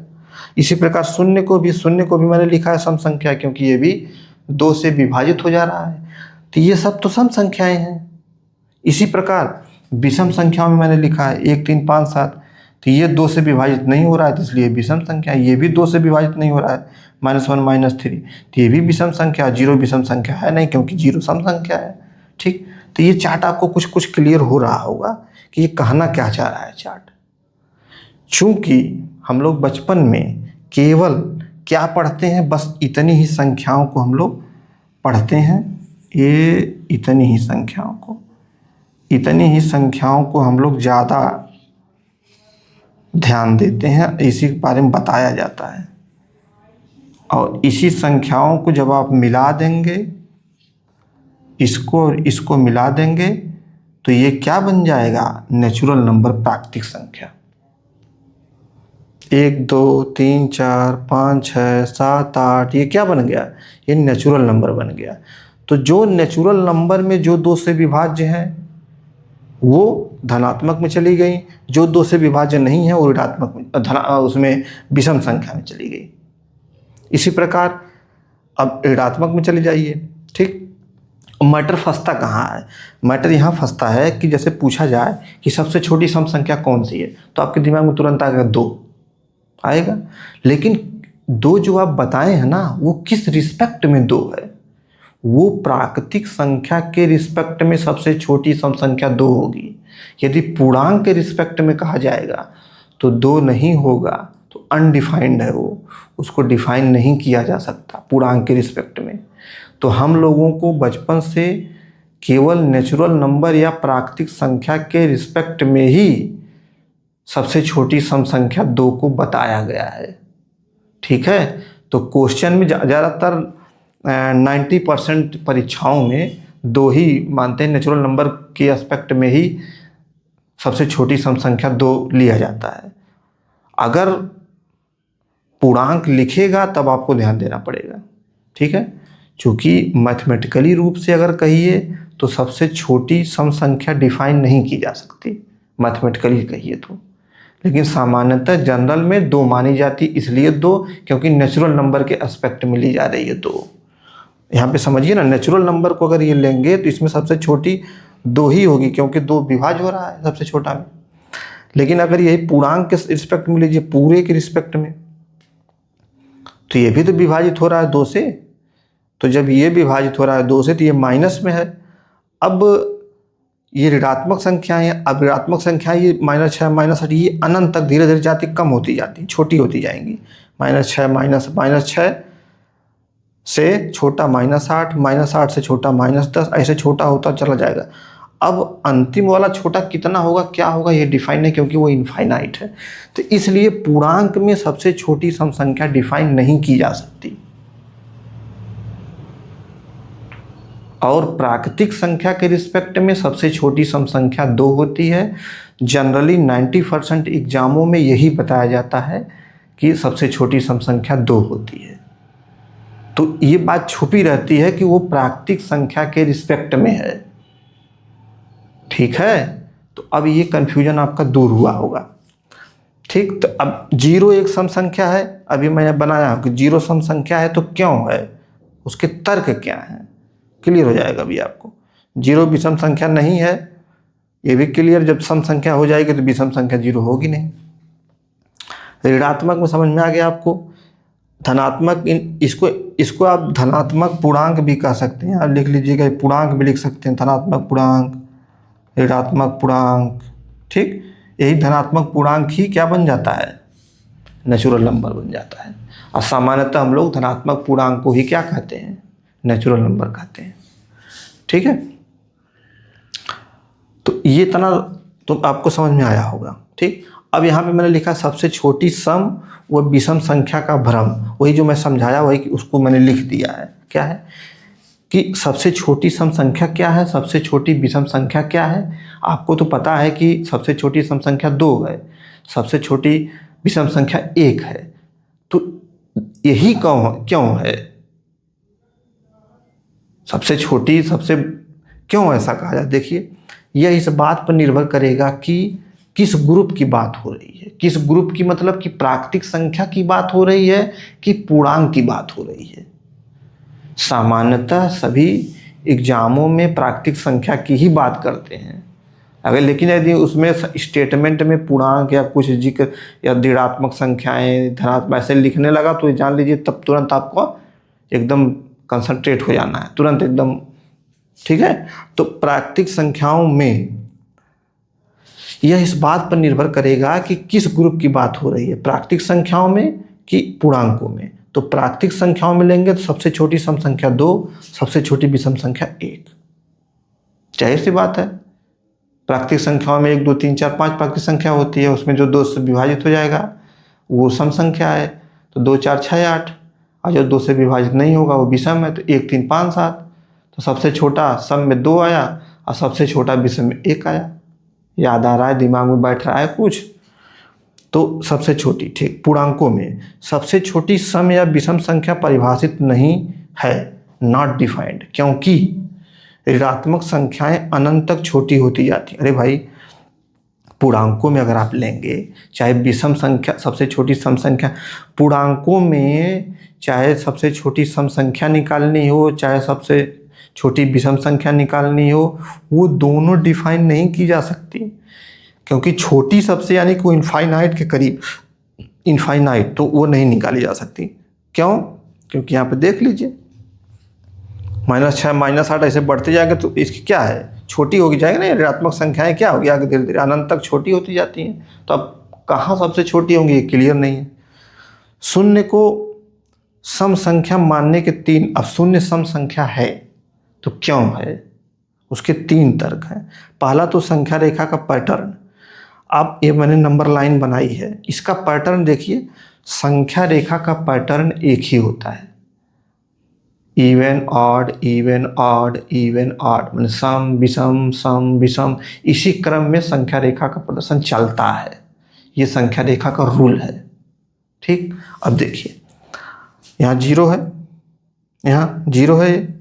इसी प्रकार शून्य को भी मैंने लिखा है सम संख्या, क्योंकि ये भी 2 से विभाजित हो जा रहा है, तो ये सब तो सम संख्याएं हैं। इसी प्रकार विषम संख्याओं में मैंने लिखा है 1 3 5 7, तो ये 2 से विभाजित नहीं हो रहा है, तो इसलिए विषम संख्या है। ये भी 2 से विभाजित नहीं हो रहा है, -1 -3, तो ये भी विषम संख्या। 0 विषम संख्या है नहीं, क्योंकि 0 सम संख्या है। ठीक, तो ये चार्ट आपको कुछ कुछ क्लियर हो रहा होगा कि ये कहना क्या चाह रहा है चार्ट। चूंकि हम लोग बचपन में केवल क्या पढ़ते हैं, बस इतनी ही संख्याओं को हम लोग पढ़ते हैं, ये इतनी ही संख्याओं को हम लोग ज़्यादा ध्यान देते हैं, इसी के बारे में बताया जाता है। और इसी संख्याओं को जब आप मिला देंगे, इसको और इसको मिला देंगे, तो ये क्या बन जाएगा, नेचुरल नंबर, प्राकृतिक संख्या। 1 2 3 4 5 6 7 8, ये क्या बन गया, ये नेचुरल नंबर बन गया। तो जो नेचुरल नंबर में जो 2 से विभाज्य हैं वो धनात्मक में चली गई, जो 2 से विभाज्य नहीं है वो ऋणात्मक में, उसमें विषम संख्या में चली गई। इसी प्रकार अब ऋणात्मक में चले जाइए। ठीक, मैटर फंसता कहाँ है, मैटर यहाँ फंसता है कि जैसे पूछा जाए कि सबसे छोटी सम संख्या कौन सी है, तो आपके दिमाग में तुरंत आएगा 2 आएगा, लेकिन 2 जो आप बताए हैं ना, वो किस रिस्पेक्ट में 2 है, वो प्राकृतिक संख्या के रिस्पेक्ट में सबसे छोटी सम संख्या 2 होगी। यदि पूर्णांक के रिस्पेक्ट में कहा जाएगा तो 2 नहीं होगा, तो अनडिफाइंड है वो, उसको डिफाइन नहीं किया जा सकता पूर्णांक के रिस्पेक्ट में। तो हम लोगों को बचपन से केवल नेचुरल नंबर या प्राकृतिक संख्या के रिस्पेक्ट में ही सबसे छोटी सम संख्या 2 को बताया गया है। ठीक है, तो क्वेश्चन में ज़्यादातर 90% परीक्षाओं में 2 ही मानते हैं, नेचुरल नंबर के एस्पेक्ट में ही सबसे छोटी सम संख्या 2 लिया जाता है। अगर पूर्णांक लिखेगा तब आपको ध्यान देना पड़ेगा। ठीक है, चूँकि मैथमेटिकली रूप से अगर कहिए तो सबसे छोटी सम संख्या डिफाइन नहीं की जा सकती, मैथमेटिकली कहिए तो, लेकिन सामान्यतः जनरल में 2 मानी जाती, इसलिए 2 क्योंकि नेचुरल नंबर के एस्पेक्ट में ली जा रही है 2। यहाँ पे समझिए ना, नेचुरल नंबर को अगर ये लेंगे तो इसमें सबसे छोटी 2 ही होगी, क्योंकि 2 विभाज्य हो रहा है सबसे छोटा में। लेकिन अगर यही पूर्णांक के रिस्पेक्ट में लीजिए, पूरे के रिस्पेक्ट में, तो ये भी तो विभाजित हो रहा है 2 से, तो जब ये विभाजित हो रहा है 2 से, तो ये माइनस में है। अब ये ऋणात्मक संख्याएं हैं, अब ऋणात्मक संख्याएं ये -6 -8, ये अनंत तक धीरे धीरे जाती कम होती जाती, छोटी होती जाएंगी। -6 से छोटा -8, -8 से छोटा -10, ऐसे छोटा होता चला जाएगा। अब अंतिम वाला छोटा कितना होगा, क्या होगा, ये डिफाइन है, क्योंकि वो इनफाइनाइट है। तो इसलिए पूर्णांक में सबसे छोटी सम संख्या डिफाइन नहीं की जा सकती। और प्राकृतिक संख्या के रिस्पेक्ट में सबसे छोटी सम संख्या 2 होती है। जनरली 90% एग्जामों में यही बताया जाता है कि सबसे छोटी सम संख्या 2 होती है। तो ये बात छुपी रहती है कि वो प्राकृतिक संख्या के रिस्पेक्ट में है। ठीक है, तो अब ये कन्फ्यूजन आपका दूर हुआ होगा। ठीक, तो अब 0 एक सम संख्या है, अभी मैंने बनाया कि 0 सम संख्या है तो क्यों है, उसके तर्क क्या हैं, क्लियर हो जाएगा अभी आपको। 0 विषम संख्या नहीं है, ये भी क्लियर, जब सम संख्या हो जाएगी तो विषम संख्या 0 होगी नहीं। ऋणात्मक में समझ में आ गया आपको, धनात्मक इसको आप धनात्मक पूर्णांक भी कह सकते हैं। आप लिख लीजिएगा, पूर्णांक भी लिख सकते हैं, धनात्मक पूर्णांक, ऋणात्मक पूर्णांक। ठीक, यही धनात्मक पूर्णांक ही क्या बन जाता है, नेचुरल नंबर बन जाता है। और सामान्यतः हम लोग धनात्मक पूर्णांक को ही क्या कहते हैं, नेचुरल नंबर कहते हैं। ठीक है, तो ये तना तो आपको समझ में आया होगा। ठीक, अब यहाँ पे मैंने लिखा सबसे छोटी सम व विषम संख्या का भ्रम, वही जो मैं समझाया वही उसको मैंने लिख दिया है। क्या है कि सबसे छोटी सम संख्या क्या है, सबसे छोटी विषम संख्या क्या है। आपको तो पता है कि सबसे छोटी सम संख्या 2 है, सबसे छोटी विषम संख्या 1 है। तो यही क्यों है, सबसे छोटी सबसे क्यों ऐसा कहा जाए। देखिए, यह इस बात पर निर्भर करेगा कि किस ग्रुप की बात हो रही है। किस ग्रुप की मतलब कि प्राकृतिक संख्या की बात हो रही है कि पूर्णांक की बात हो रही है। सामान्यतः सभी एग्जामों में प्राकृतिक संख्या की ही बात करते हैं। अगर लेकिन यदि उसमें स्टेटमेंट में पूर्णांक या कुछ जिक्र या ऋणात्मक संख्याएं धनात्मक ऐसे लिखने लगा तो जान लीजिए तब तुरंत आपको एकदम कंसंट्रेट हो जाना है, तुरंत एकदम। ठीक है, तो प्राकृतिक संख्याओं में यह इस बात पर निर्भर करेगा कि किस ग्रुप की बात हो रही है, प्राकृतिक संख्याओं में कि पूर्णांकों में। तो प्राकृतिक संख्याओं में लेंगे तो सबसे छोटी सम संख्या 2, सबसे छोटी विषम संख्या 1। जाहिर सी बात है, प्राकृतिक संख्याओं में 1 2 3 4 5 प्राकृतिक संख्या होती है, उसमें जो 2 से विभाजित हो जाएगा वो सम संख्या है। तो 2 4 6 8, और जो 2 से विभाजित नहीं होगा वो विषम है। तो 1 3 5 7, तो सबसे छोटा सम में 2 आया और सबसे छोटा विषम में 1 आया। याद आ रहा है, दिमाग में बैठ रहा है कुछ। तो सबसे छोटी, ठीक, पूर्णांकों में सबसे छोटी सम या विषम संख्या परिभाषित नहीं है, नॉट डिफाइंड, क्योंकि ऋणात्मक संख्याएं अनंत तक छोटी होती जाती। अरे भाई, पूर्णांकों में अगर आप लेंगे, चाहे विषम संख्या सबसे छोटी सम संख्या, पूर्णांकों में चाहे सबसे छोटी सम संख्या निकालनी हो चाहे सबसे छोटी विषम संख्या निकालनी हो, वो दोनों डिफाइन नहीं की जा सकती, क्योंकि छोटी सबसे यानी कि इनफाइनाइट के करीब, इनफाइनाइट, तो वो नहीं निकाली जा सकती। क्यों? क्योंकि यहाँ पे देख लीजिए, -6 -8 ऐसे बढ़ते जाएंगे तो इसकी क्या है, छोटी होगी जाएगी ना। ऋणात्मक संख्याएं क्या होगी आगे, धीरे धीरे अनंत तक छोटी होती जाती हैं। तो अब कहाँ सबसे छोटी होंगी ये क्लियर नहीं है। शून्य को सम संख्या मानने के 3, अब शून्य सम संख्या है तो क्यों है, उसके 3 तर्क हैं। पहला तो संख्या रेखा का पैटर्न, अब ये मैंने नंबर लाइन बनाई है, इसका पैटर्न देखिए। संख्या रेखा का पैटर्न एक ही होता है, even odd even odd even odd, मैंने सम विषम, इसी क्रम में संख्या रेखा का प्रदर्शन चलता है। ये संख्या रेखा का रूल है। ठीक, अब देखिए, यहाँ 0 है, यहाँ 0 है,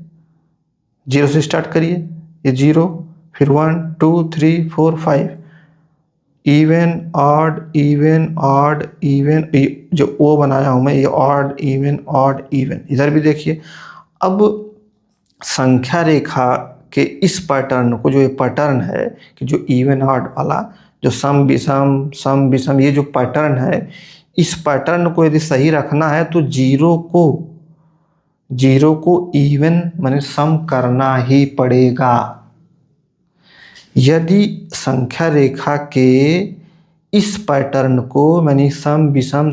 0 से स्टार्ट करिए, ये 0, फिर 1 2 3 4 5, even odd even odd even, जो ओ बनाया हूँ मैं, ये ऑड इवन। इधर भी देखिए। अब संख्या रेखा के इस पैटर्न को, जो ये पैटर्न है कि जो इवन ऑड वाला, जो सम विषम ये जो पैटर्न है, इस पैटर्न को यदि सही रखना है तो 0 को इवन माने सम करना ही पड़ेगा। यदि संख्या रेखा के इस पैटर्न को माने सम विषम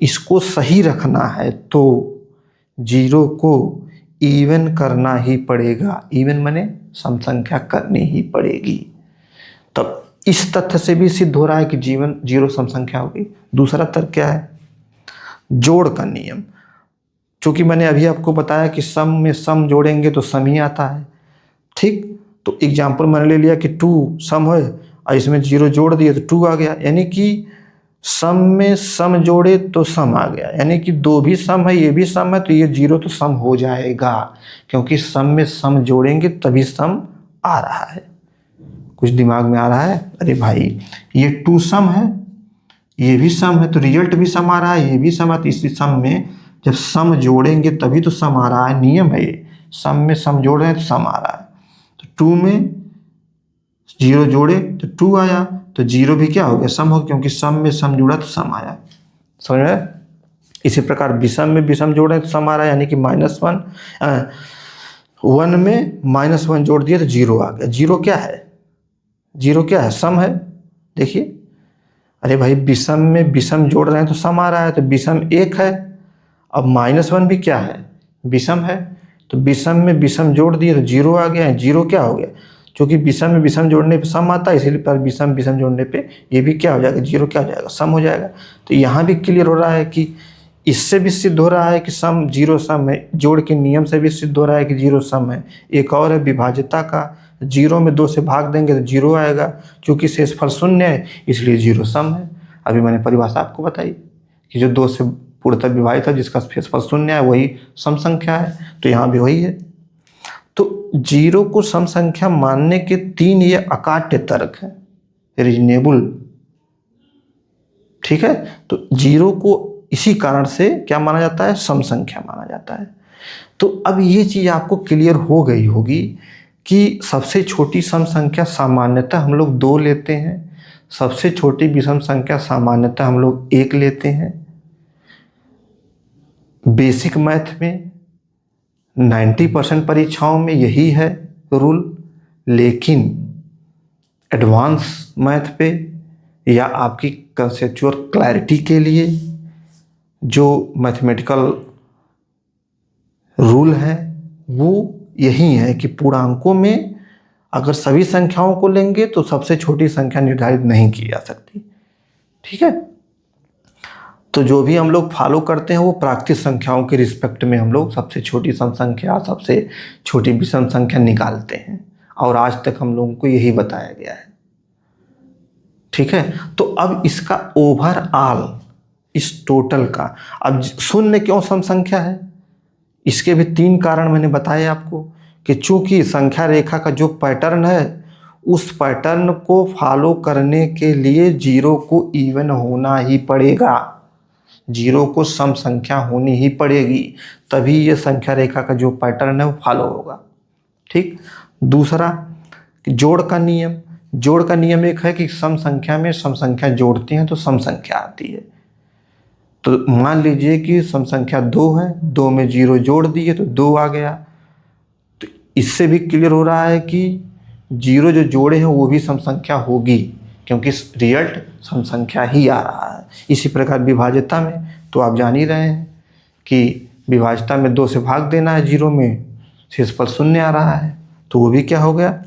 इसको सही रखना है तो 0 को इवन करना ही पड़ेगा। इवन माने सम संख्या करनी ही पड़ेगी। तब इस तथ्य से भी सिद्ध हो रहा है कि 0 सम संख्या होगी। दूसरा तर्क क्या है, जोड़ का नियम। चूँकि मैंने अभी आपको बताया कि सम में सम जोड़ेंगे तो सम ही आता है। ठीक, तो एग्जाम्पल मैंने ले लिया कि 2 सम है और इसमें 0 जोड़ दिए तो 2 आ गया, यानी कि सम में सम जोड़े तो सम आ गया, यानी कि 2 भी सम है ये भी सम है, तो ये 0 तो सम हो जाएगा, क्योंकि सम में सम जोड़ेंगे तभी सम आ रहा है। कुछ दिमाग में आ रहा है? अरे भाई, ये 2 सम है, ये भी सम है, तो रिजल्ट भी सम आ रहा है, ये भी सम है, तो इसी सम में जब सम जोड़ेंगे तभी तो सम आ रहा है। नियम है ये, सम में सम जोड़ रहे हैं तो सम आ रहा है। तो 2 में 0 जोड़े तो 2 आया, तो 0 भी क्या हो गया, सम हो गया, क्योंकि सम में सम जुड़ा तो सम आया। समझ में? इसी प्रकार विषम में विषम जोड़ें तो सम आ रहा है, यानी कि -1, 1 में -1 जोड़ दिए तो 0 आ गया। 0 क्या है? 0 क्या है? सम है। देखिए, अरे भाई विषम में विषम जोड़ रहे हैं तो सम आ रहा है, तो विषम 1 है। अब -1 भी क्या है? विषम है। तो विषम में विषम जोड़ दिए तो 0 आ गया है। 0 क्या हो गया? क्योंकि विषम में विषम जोड़ने पे सम आता है, इसीलिए पर विषम विषम जोड़ने पे ये भी क्या हो जाएगा? 0 क्या हो जाएगा? सम हो जाएगा। तो यहाँ भी क्लियर हो रहा है कि इससे भी सिद्ध हो रहा है कि सम 0 सम है, जोड़ के नियम से भी सिद्ध हो रहा है कि 0 सम है। एक और है विभाज्यता का, 0 में 2 से भाग देंगे तो 0 आएगा, क्योंकि शेषफल 0 है इसलिए 0 सम है। अभी मैंने परिभाषा आपको बताई कि जो 2 से पूर्णतः विभाजित है जिसका शेषफल 0 है वही सम संख्या है, तो यहाँ भी वही है। तो 0 को सम संख्या मानने के 3 ये अकाट्य तर्क है, रीजनेबल। ठीक है, तो 0 को इसी कारण से क्या माना जाता है? सम संख्या माना जाता है। तो अब ये चीज आपको क्लियर हो गई होगी कि सबसे छोटी सम संख्या सामान्यतः हम लोग 2 लेते हैं, सबसे छोटी विषम संख्या सामान्यतः हम लोग 1 लेते हैं। बेसिक मैथ में 90% परीक्षाओं में यही है रूल, लेकिन एडवांस मैथ पे या आपकी कंसेप्चुअल क्लैरिटी के लिए जो मैथमेटिकल रूल है वो यही है कि पूर्णांकों में अगर सभी संख्याओं को लेंगे तो सबसे छोटी संख्या निर्धारित नहीं की जा सकती। ठीक है, तो जो भी हम लोग फॉलो करते हैं वो प्राकृतिक संख्याओं के रिस्पेक्ट में हम लोग सबसे छोटी सम संख्या, सबसे छोटी विषम संख्या निकालते हैं, और आज तक हम लोगों को यही बताया गया है। ठीक है, तो अब इसका ओवरऑल इस टोटल का, अब 0 क्यों सम संख्या है? इसके भी 3 कारण मैंने बताए आपको कि चूंकि संख्या रेखा का जो पैटर्न है उस पैटर्न को फॉलो करने के लिए 0 को इवन होना ही पड़ेगा, 0 को सम संख्या होनी ही पड़ेगी, तभी ये संख्या रेखा का जो पैटर्न है वो फॉलो होगा। ठीक, दूसरा जोड़ का नियम। जोड़ का नियम एक है कि सम संख्या में सम संख्या जोड़ती हैं तो सम संख्या आती है। तो मान लीजिए कि सम संख्या 2 है, 2 में 0 जोड़ दिए तो 2 आ गया। तो इससे भी क्लियर हो रहा है कि 0 जो जोड़े हैं वो भी सम संख्या होगी, क्योंकि रिजल्ट सम संख्या ही आ रहा है। इसी प्रकार विभाज्यता में तो आप जान ही रहे हैं कि विभाज्यता में 2 से भाग देना है, 0 में शेषफल 0 आ रहा है, तो वो भी क्या हो गया?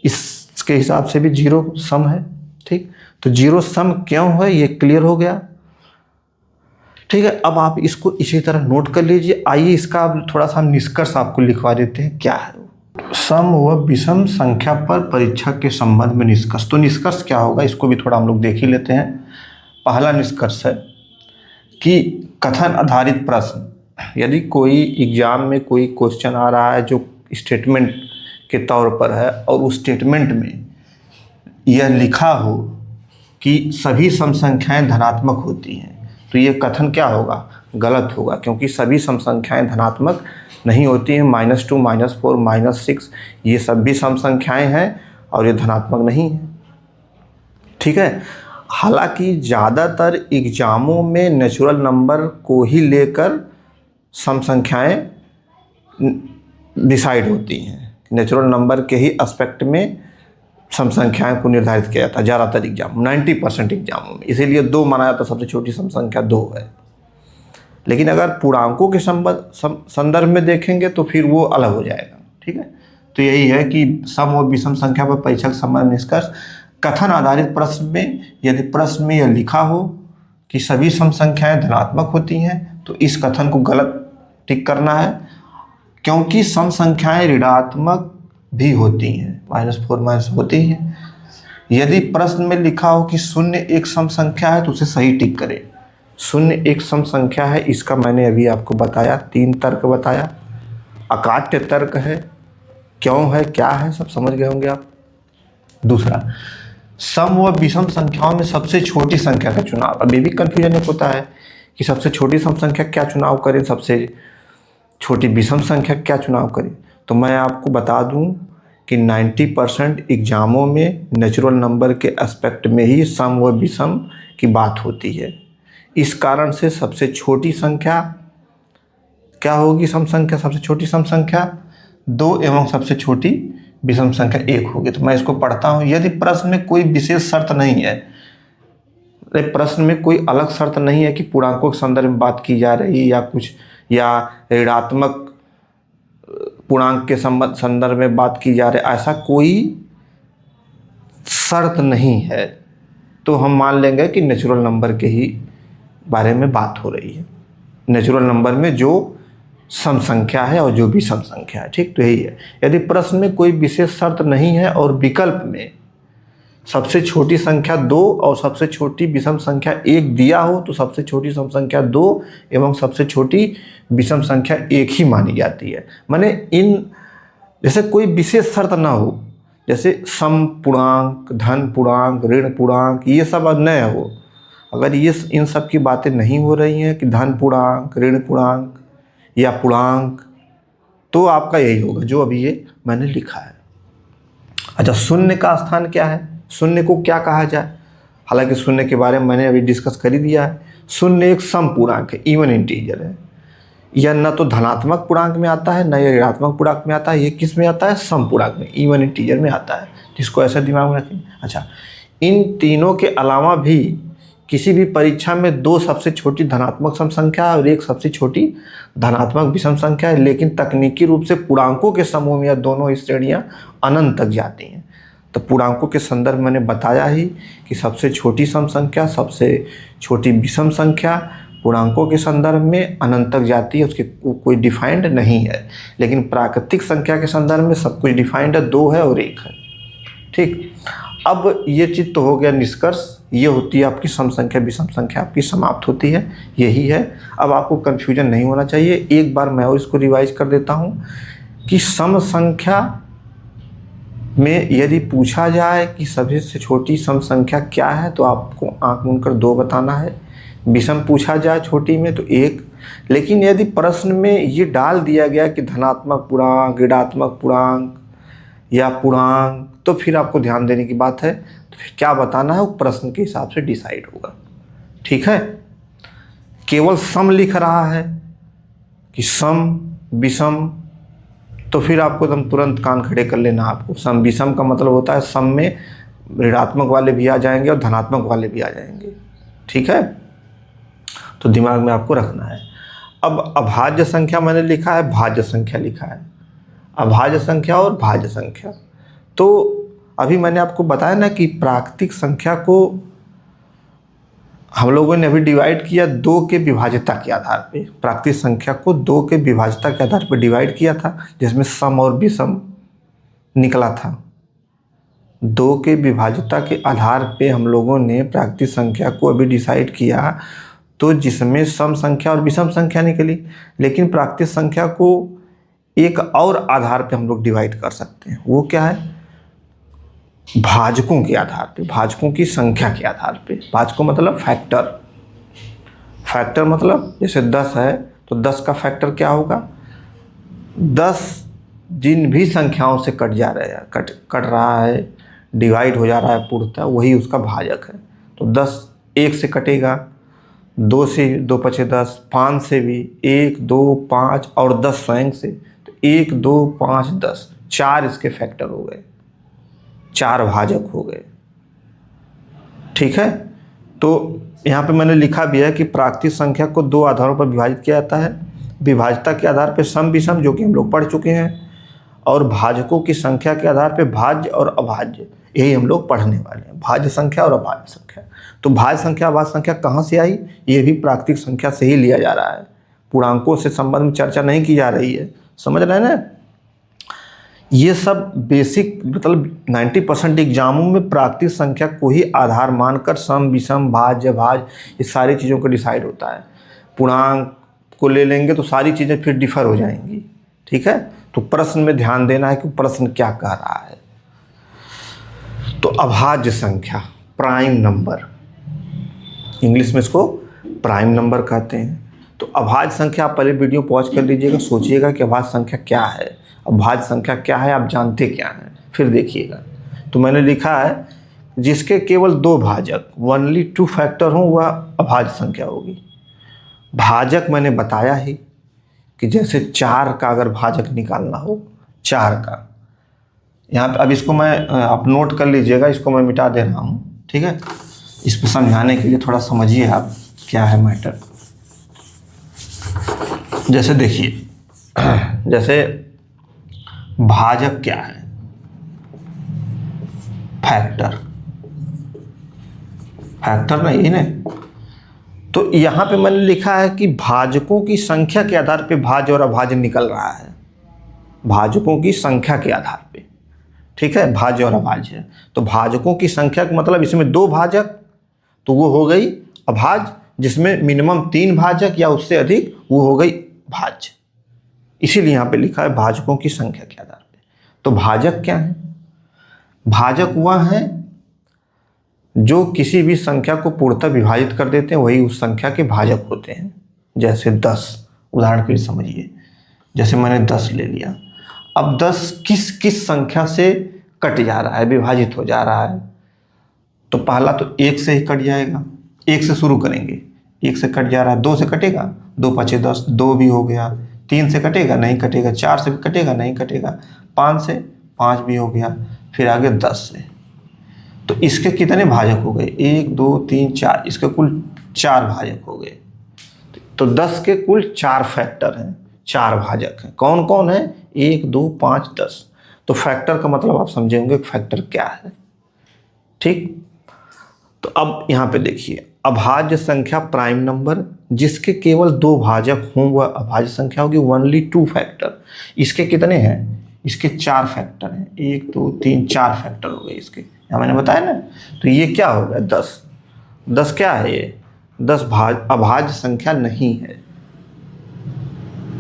इसके हिसाब से भी 0 सम है। ठीक, तो 0 सम क्यों है ये क्लियर हो गया। ठीक है, अब आप इसको इसी तरह नोट कर लीजिए। आइए इसका अब थोड़ा सा हम निष्कर्ष आपको लिखवा देते हैं, क्या है सम व विषम संख्या पर परीक्षा के संबंध में निष्कर्ष। तो निष्कर्ष क्या होगा इसको भी थोड़ा हम लोग देख ही लेते हैं। पहला निष्कर्ष है कि कथन आधारित प्रश्न, यदि कोई एग्जाम में कोई क्वेश्चन आ रहा है जो स्टेटमेंट के तौर पर है और उस स्टेटमेंट में यह लिखा हो कि सभी सम संख्याएं धनात्मक होती हैं, तो ये कथन क्या होगा? गलत होगा, क्योंकि सभी सम संख्याएं धनात्मक नहीं होती हैं। -2, -4, -6 ये सब भी सम संख्याएं हैं और ये धनात्मक नहीं है। ठीक है, हालांकि ज़्यादातर एग्जामों में नेचुरल नंबर को ही लेकर सम संख्याएं डिसाइड होती हैं, नेचुरल नंबर के ही एस्पेक्ट में सम संख्याएं को निर्धारित किया जाता है ज़्यादातर एग्जाम, 90% एग्जामों में, इसीलिए 2 माना जाता है सबसे छोटी सम संख्या 2 है। लेकिन अगर पूर्णांकों के संदर्भ में देखेंगे तो फिर वो अलग हो जाएगा। ठीक है, तो यही है कि सम और विषम संख्या पर परीक्षा के संबंध निष्कर्ष। कथन आधारित प्रश्न में यदि प्रश्न में यह लिखा हो कि सभी सम संख्याएं धनात्मक होती हैं तो इस कथन को गलत टिक करना है, क्योंकि सम संख्याएं ऋणात्मक भी होती हैं, -4 होती हैं। यदि प्रश्न में लिखा हो कि 0 एक सम संख्या है तो उसे सही टिक करें। 0 एक सम संख्या है, इसका मैंने अभी आपको बताया, 3 तर्क बताया। अकाट्य तर्क है, क्यों है, क्या है, सब समझ गए होंगे आप। दूसरा, सम व विषम संख्याओं में सबसे छोटी संख्या का चुनाव। अब ये भी कन्फ्यूजन होता है कि सबसे छोटी सम संख्या क्या चुनाव करें, सबसे छोटी विषम संख्या क्या चुनाव करें। तो मैं आपको बता दूं कि 90% एग्जामों में नेचुरल नंबर के एस्पेक्ट में ही सम व विषम की बात होती है, इस कारण से सबसे छोटी संख्या क्या होगी? सम संख्या, सबसे छोटी सम संख्या 2 एवं सबसे छोटी विषम संख्या 1 होगी। तो मैं इसको पढ़ता हूँ। यदि प्रश्न में कोई विशेष शर्त नहीं है, प्रश्न में कोई अलग शर्त नहीं है कि पूर्णांकों के संदर्भ में बात की जा रही है या कुछ, या ऋणात्मक पूर्णांक के संदर्भ में बात की जा रही है, ऐसा कोई शर्त नहीं है, तो हम मान लेंगे कि नेचुरल नंबर के ही बारे में बात हो रही है। नेचुरल नंबर में जो सम संख्या है और जो भी सम संख्या है, ठीक, तो यही है। यदि प्रश्न में कोई विशेष शर्त नहीं है और विकल्प में सबसे छोटी संख्या 2 और सबसे छोटी विषम संख्या 1 दिया हो, तो सबसे छोटी सम संख्या 2 एवं सबसे छोटी विषम संख्या 1 ही मानी जाती है। माने इन जैसे कोई विशेष शर्त ना हो, जैसे सम पूर्णांक, धन पूर्णांक, ऋण पूर्णांक, ये सब न हो। अगर ये इन सब की बातें नहीं हो रही हैं कि धन पूर्णांक, ऋण पूर्णांक या पूर्णांक, तो आपका यही होगा जो अभी ये मैंने लिखा है। अच्छा, शून्य का स्थान क्या है? शून्य को क्या कहा जाए? हालांकि शून्य के बारे में मैंने अभी डिस्कस कर ही दिया है। शून्य एक सम पूर्णांक है, इवन इंटीजर है। यह न तो धनात्मक पूर्णांक में आता है, न यह ऋणात्मक पूर्णांक में आता है। ये किस में आता है? सम पूर्णांक में, इवन इंटीजर में आता है। जिसको ऐसा दिमाग में रखें। अच्छा, इन तीनों के अलावा भी किसी भी परीक्षा में 2 सबसे छोटी धनात्मक सम संख्या और 1 सबसे छोटी धनात्मक विषम संख्या है, लेकिन तकनीकी रूप से पूर्णांकों के समूह में यह दोनों श्रेणियां अनंत तक जाती हैं। तो पूर्णांकों के संदर्भ में मैंने बताया ही कि सबसे छोटी सम संख्या, सबसे छोटी विषम संख्या पूर्णांकों के संदर्भ में अनंत तक जाती है, उसके कोई डिफाइंड नहीं है। लेकिन प्राकृतिक संख्या के संदर्भ में सब कुछ डिफाइंड है, 2 है और 1 है। ठीक, अब ये चीज तो हो गया निष्कर्ष। ये होती है आपकी सम संख्या विषम संख्या, आपकी समाप्त होती है, यही है। अब आपको कन्फ्यूजन नहीं होना चाहिए। एक बार मैं और इसको रिवाइज कर देता हूँ कि सम संख्या में यदि पूछा जाए कि सभी से छोटी सम संख्या क्या है, तो आपको आंख मूंद कर 2 बताना है। विषम पूछा जाए छोटी में तो 1। लेकिन यदि प्रश्न में ये डाल दिया गया कि धनात्मक पूर्णांक, ऋणात्मक पूर्णांक या पूर्णांक, तो फिर आपको ध्यान देने की बात है, तो फिर क्या बताना है वो प्रश्न के हिसाब से डिसाइड होगा। ठीक है, केवल सम लिख रहा है कि सम विषम, तो फिर आपको एकदम तुरंत कान खड़े कर लेना। आपको सम विषम का मतलब होता है सम में ऋणात्मक वाले भी आ जाएंगे और धनात्मक वाले भी आ जाएंगे। ठीक है, तो दिमाग में आपको रखना है। अब अभाज्य संख्या मैंने लिखा है, भाज्य संख्या लिखा है। अभाज्य संख्या और भाज्य संख्या, तो अभी मैंने आपको बताया ना कि प्राकृतिक संख्या को हम लोगों ने अभी डिवाइड किया 2 के विभाज्यता के आधार पे। प्राकृतिक संख्या को 2 के विभाज्यता के आधार पे डिवाइड किया था, जिसमें सम और विषम निकला था। 2 के विभाज्यता के आधार पे हम लोगों ने प्राकृतिक संख्या को अभी डिसाइड किया, तो जिसमें सम संख्या और विषम संख्या निकली। लेकिन प्राकृतिक संख्या को एक और आधार पे हम लोग डिवाइड कर सकते हैं। वो क्या है? भाजकों के आधार पे, भाजकों की संख्या के आधार पे। भाजकों मतलब फैक्टर। फैक्टर मतलब जैसे 10 है तो 10 का फैक्टर क्या होगा? 10 जिन भी संख्याओं से कट जा रहे हैं, कट रहा है, डिवाइड हो जा रहा है पूर्णतः, वही उसका भाजक है। तो 10 1 से कटेगा, 2 से 2 पचे 10, 5 से भी 1 2 5 और 10 स्वयं से, तो 1 2 5 10, 4 इसके फैक्टर हो गए, 4 भाजक हो गए। ठीक है, तो यहाँ पे मैंने लिखा भी है कि प्राकृतिक संख्या को 2 आधारों पर विभाजित किया जाता है। विभाज्यता के आधार पर सम विषम, जो कि हम लोग पढ़ चुके हैं, और भाजकों की संख्या के आधार पर भाज्य और अभाज्य, यही हम लोग पढ़ने वाले हैं, भाज्य संख्या और अभाज्य संख्या। तो भाज्य संख्या अभाज्य संख्या कहाँ से आई? ये भी प्राकृतिक संख्या से ही लिया जा रहा है। पूर्णांकों से संबंध में चर्चा नहीं की जा रही है, समझ रहे हैं ना? ये सब बेसिक, मतलब 90% एग्जामों में प्राकृतिक संख्या को ही आधार मानकर सम विषम भाज्य भाज्य ये सारी चीज़ों का डिसाइड होता है। पूर्णांक को ले लेंगे तो सारी चीज़ें फिर डिफर हो जाएंगी। ठीक है, तो प्रश्न में ध्यान देना है कि प्रश्न क्या कह रहा है। तो अभाज्य संख्या, प्राइम नंबर, इंग्लिश में इसको प्राइम नंबर कहते हैं। तो अभाज्य संख्या, आप पहले वीडियो पॉज कर लीजिएगा, सोचिएगा कि अभाज्य संख्या क्या है, अभाज्य संख्या क्या है, आप जानते क्या हैं, फिर देखिएगा। तो मैंने लिखा है जिसके केवल दो भाजक ओनली टू फैक्टर हों वह अभाज्य संख्या होगी। भाजक मैंने बताया ही कि जैसे 4 का अगर भाजक निकालना हो, 4 का, यहाँ पे अब इसको मैं आप नोट कर लीजिएगा, इसको मैं मिटा दे रहा हूँ, ठीक है। इसको समझाने के लिए थोड़ा समझिए आप क्या है मैटर। जैसे देखिए, जैसे भाजक क्या है, फैक्टर, फैक्टर ना, ये ना। तो यहाँ पे मैंने लिखा है कि भाजकों की संख्या के आधार पे भाज्य और अभाज्य निकल रहा है, भाजकों की संख्या के आधार पे, ठीक है, भाज्य और अभाज्य। तो भाजकों की संख्या का मतलब इसमें 2 भाजक, तो वो हो गई अभाज्य, जिसमें मिनिमम 3 भाजक या उससे अधिक वो हो गई भाज्य। इसीलिए यहाँ पे लिखा है भाजकों की संख्या के आधार पे। तो भाजक क्या है? भाजक वह है जो किसी भी संख्या को पूर्णतः विभाजित कर देते हैं, वही उस संख्या के भाजक होते हैं। जैसे 10, उदाहरण के लिए समझिए, जैसे मैंने 10 ले लिया। अब 10 किस किस संख्या से कट जा रहा है, विभाजित हो जा रहा है? तो पहला तो 1 से ही कट जाएगा, 1 से शुरू करेंगे, 1 से कट जा रहा है, 2 से कटेगा, 2 पचे 10, 2 भी हो गया। 3 से कटेगा, नहीं कटेगा। 4 से भी कटेगा, नहीं कटेगा। 5 से, 5 भी हो गया। फिर आगे 10 से, तो इसके कितने भाजक हो गए? 1 2 3 4, इसके कुल 4 भाजक हो गए। तो 10 के कुल 4 फैक्टर हैं, 4 भाजक हैं। कौन कौन है? 1 2 5 10। तो फैक्टर का मतलब आप समझे होंगे फैक्टर क्या है, ठीक। तो अब यहाँ पे देखिए, अभाज्य संख्या प्राइम नंबर जिसके केवल 2 भाजक हों वह अभाज्य संख्या होगी, ओनली 2 फैक्टर। इसके कितने हैं? इसके 4 फैक्टर हैं, 1 2 3 4 फैक्टर हो गए इसके, यहाँ मैंने बताया ना। तो ये क्या हो गया? 10। 10 क्या है? ये 10 अभाज्य संख्या नहीं है,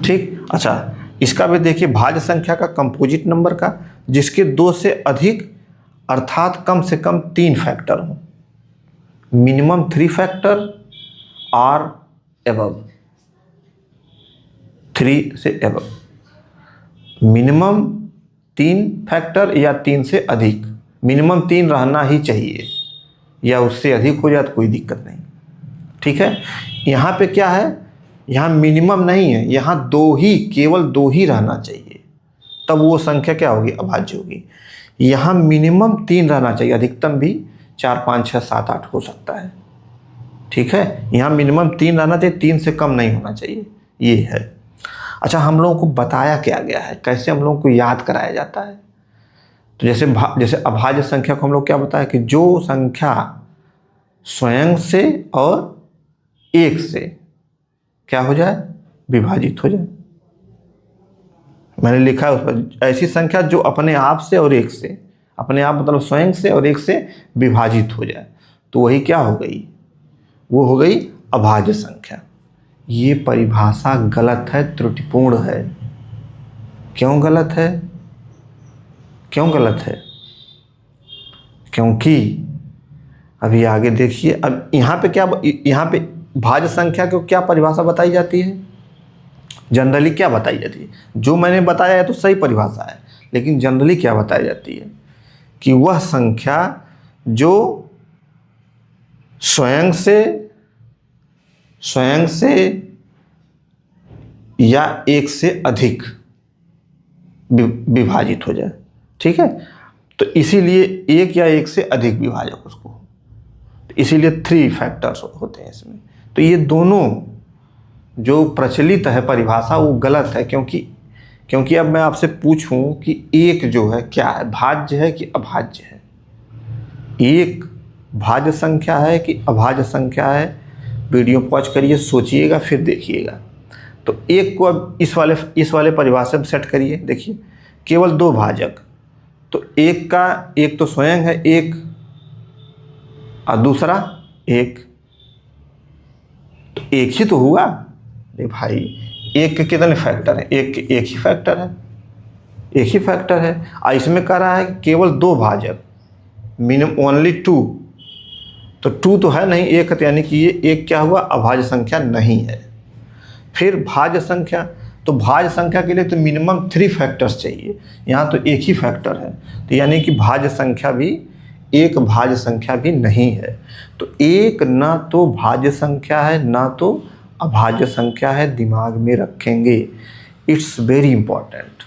ठीक। अच्छा, इसका भी देखिए, भाज्य संख्या का कंपोजिट नंबर का जिसके 2 से अधिक अर्थात कम से कम 3 फैक्टर हों, मिनिमम 3 फैक्टर और एबव, 3 से एबव, मिनिमम 3 फैक्टर या 3 से अधिक। मिनिमम 3 रहना ही चाहिए, या उससे अधिक हो जाए तो कोई दिक्कत नहीं, ठीक है। यहाँ पे क्या है? यहाँ मिनिमम नहीं है, यहाँ 2 ही, केवल 2 ही रहना चाहिए, तब वो संख्या क्या होगी? अभाज्य होगी। यहाँ मिनिमम 3 रहना चाहिए, अधिकतम भी 4 5 6 7 8 हो सकता है, ठीक है। यहाँ मिनिमम 3 रहना चाहिए, 3 से कम नहीं होना चाहिए, ये है। अच्छा, हम लोगों को बताया क्या गया है, कैसे हम लोगों को याद कराया जाता है? तो जैसे अभाज्य संख्या को हम लोग क्या बताया कि जो संख्या स्वयं से और 1 से क्या हो जाए? विभाजित हो जाए। मैंने लिखा है उस पर, ऐसी संख्या जो अपने आप से और 1 से, अपने आप मतलब स्वयं से और 1 से विभाजित हो जाए, तो वही क्या हो गई? वो हो गई अभाज्य संख्या। ये परिभाषा गलत है, त्रुटिपूर्ण है। क्यों गलत है? क्यों गलत है? क्योंकि अभी आगे देखिए, अब यहाँ पे क्या, यहाँ पे भाज्य संख्या को क्या परिभाषा बताई जाती है? जनरली क्या बताई जाती है? जो मैंने बताया है तो सही परिभाषा है, लेकिन जनरली क्या बताई जाती है कि वह संख्या जो स्वयं से या 1 से अधिक विभाजित हो जाए, ठीक है। तो इसीलिए 1 या 1 से अधिक विभाजक उसको, तो इसीलिए 3 फैक्टर्स होते हैं इसमें। तो ये दोनों जो प्रचलित है परिभाषा वो गलत है, क्योंकि अब मैं आपसे पूछूं कि 1 जो है क्या है, भाज्य है कि अभाज्य है? 1 भाज्य संख्या है कि अभाज्य संख्या है? वीडियो पॉज करिए, सोचिएगा, फिर देखिएगा। तो 1 को अब इस वाले परिभाषा में सेट करिए। देखिए, केवल 2 भाजक, तो 1 तो स्वयं है 1 और दूसरा 1, तो 1 ही तो हुआ। अरे भाई, 1 के कितने फैक्टर हैं? 1 के 1 ही फैक्टर है, 1 ही फैक्टर है। और इसमें कह रहा है केवल 2 भाजक, मिनिमम ओनली 2, तो 2 तो है नहीं, 1 है, यानी कि ये 1 क्या हुआ? अभाज्य संख्या नहीं है। फिर भाज्य संख्या, तो भाज्य संख्या के लिए तो मिनिमम 3 फैक्टर्स चाहिए, यहाँ तो 1 ही फैक्टर है, तो यानी कि भाज्य संख्या भी एक भाज्य संख्या भी नहीं है। तो एक ना तो भाज्य संख्या है ना तो अभाज्य संख्या है, दिमाग में रखेंगे। It's very important.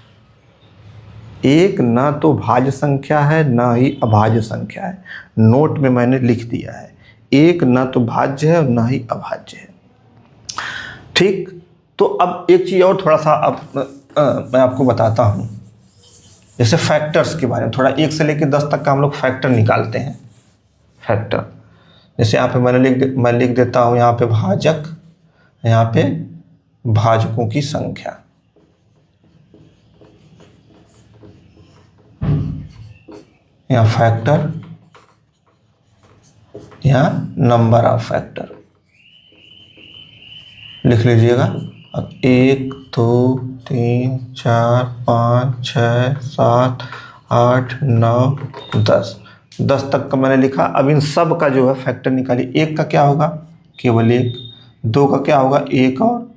एक ना तो भाज्य संख्या है ना ही अभाज्य संख्या है। नोट में मैंने लिख दिया है, एक ना तो भाज्य है और ना ही अभाज्य है। ठीक, तो अब एक चीज़ और थोड़ा सा मैं आपको बताता हूँ, जैसे फैक्टर्स के बारे में थोड़ा। 1 से लेकर 10 तक का हम लोग फैक्टर निकालते हैं। फैक्टर जैसे यहाँ पे मैं लिख देता हूँ, यहाँ पे भाजक, यहाँ पे भाजकों की संख्या। यहाँ फैक्टर, यहाँ नंबर ऑफ फैक्टर लिख लीजिएगा। अब 1 2 3 4 5 6 7 8 9 10, 10 तक का मैंने लिखा। अब इन सब का जो है फैक्टर निकालिए। 1 का क्या होगा, केवल 1। 2 का क्या होगा, 1 और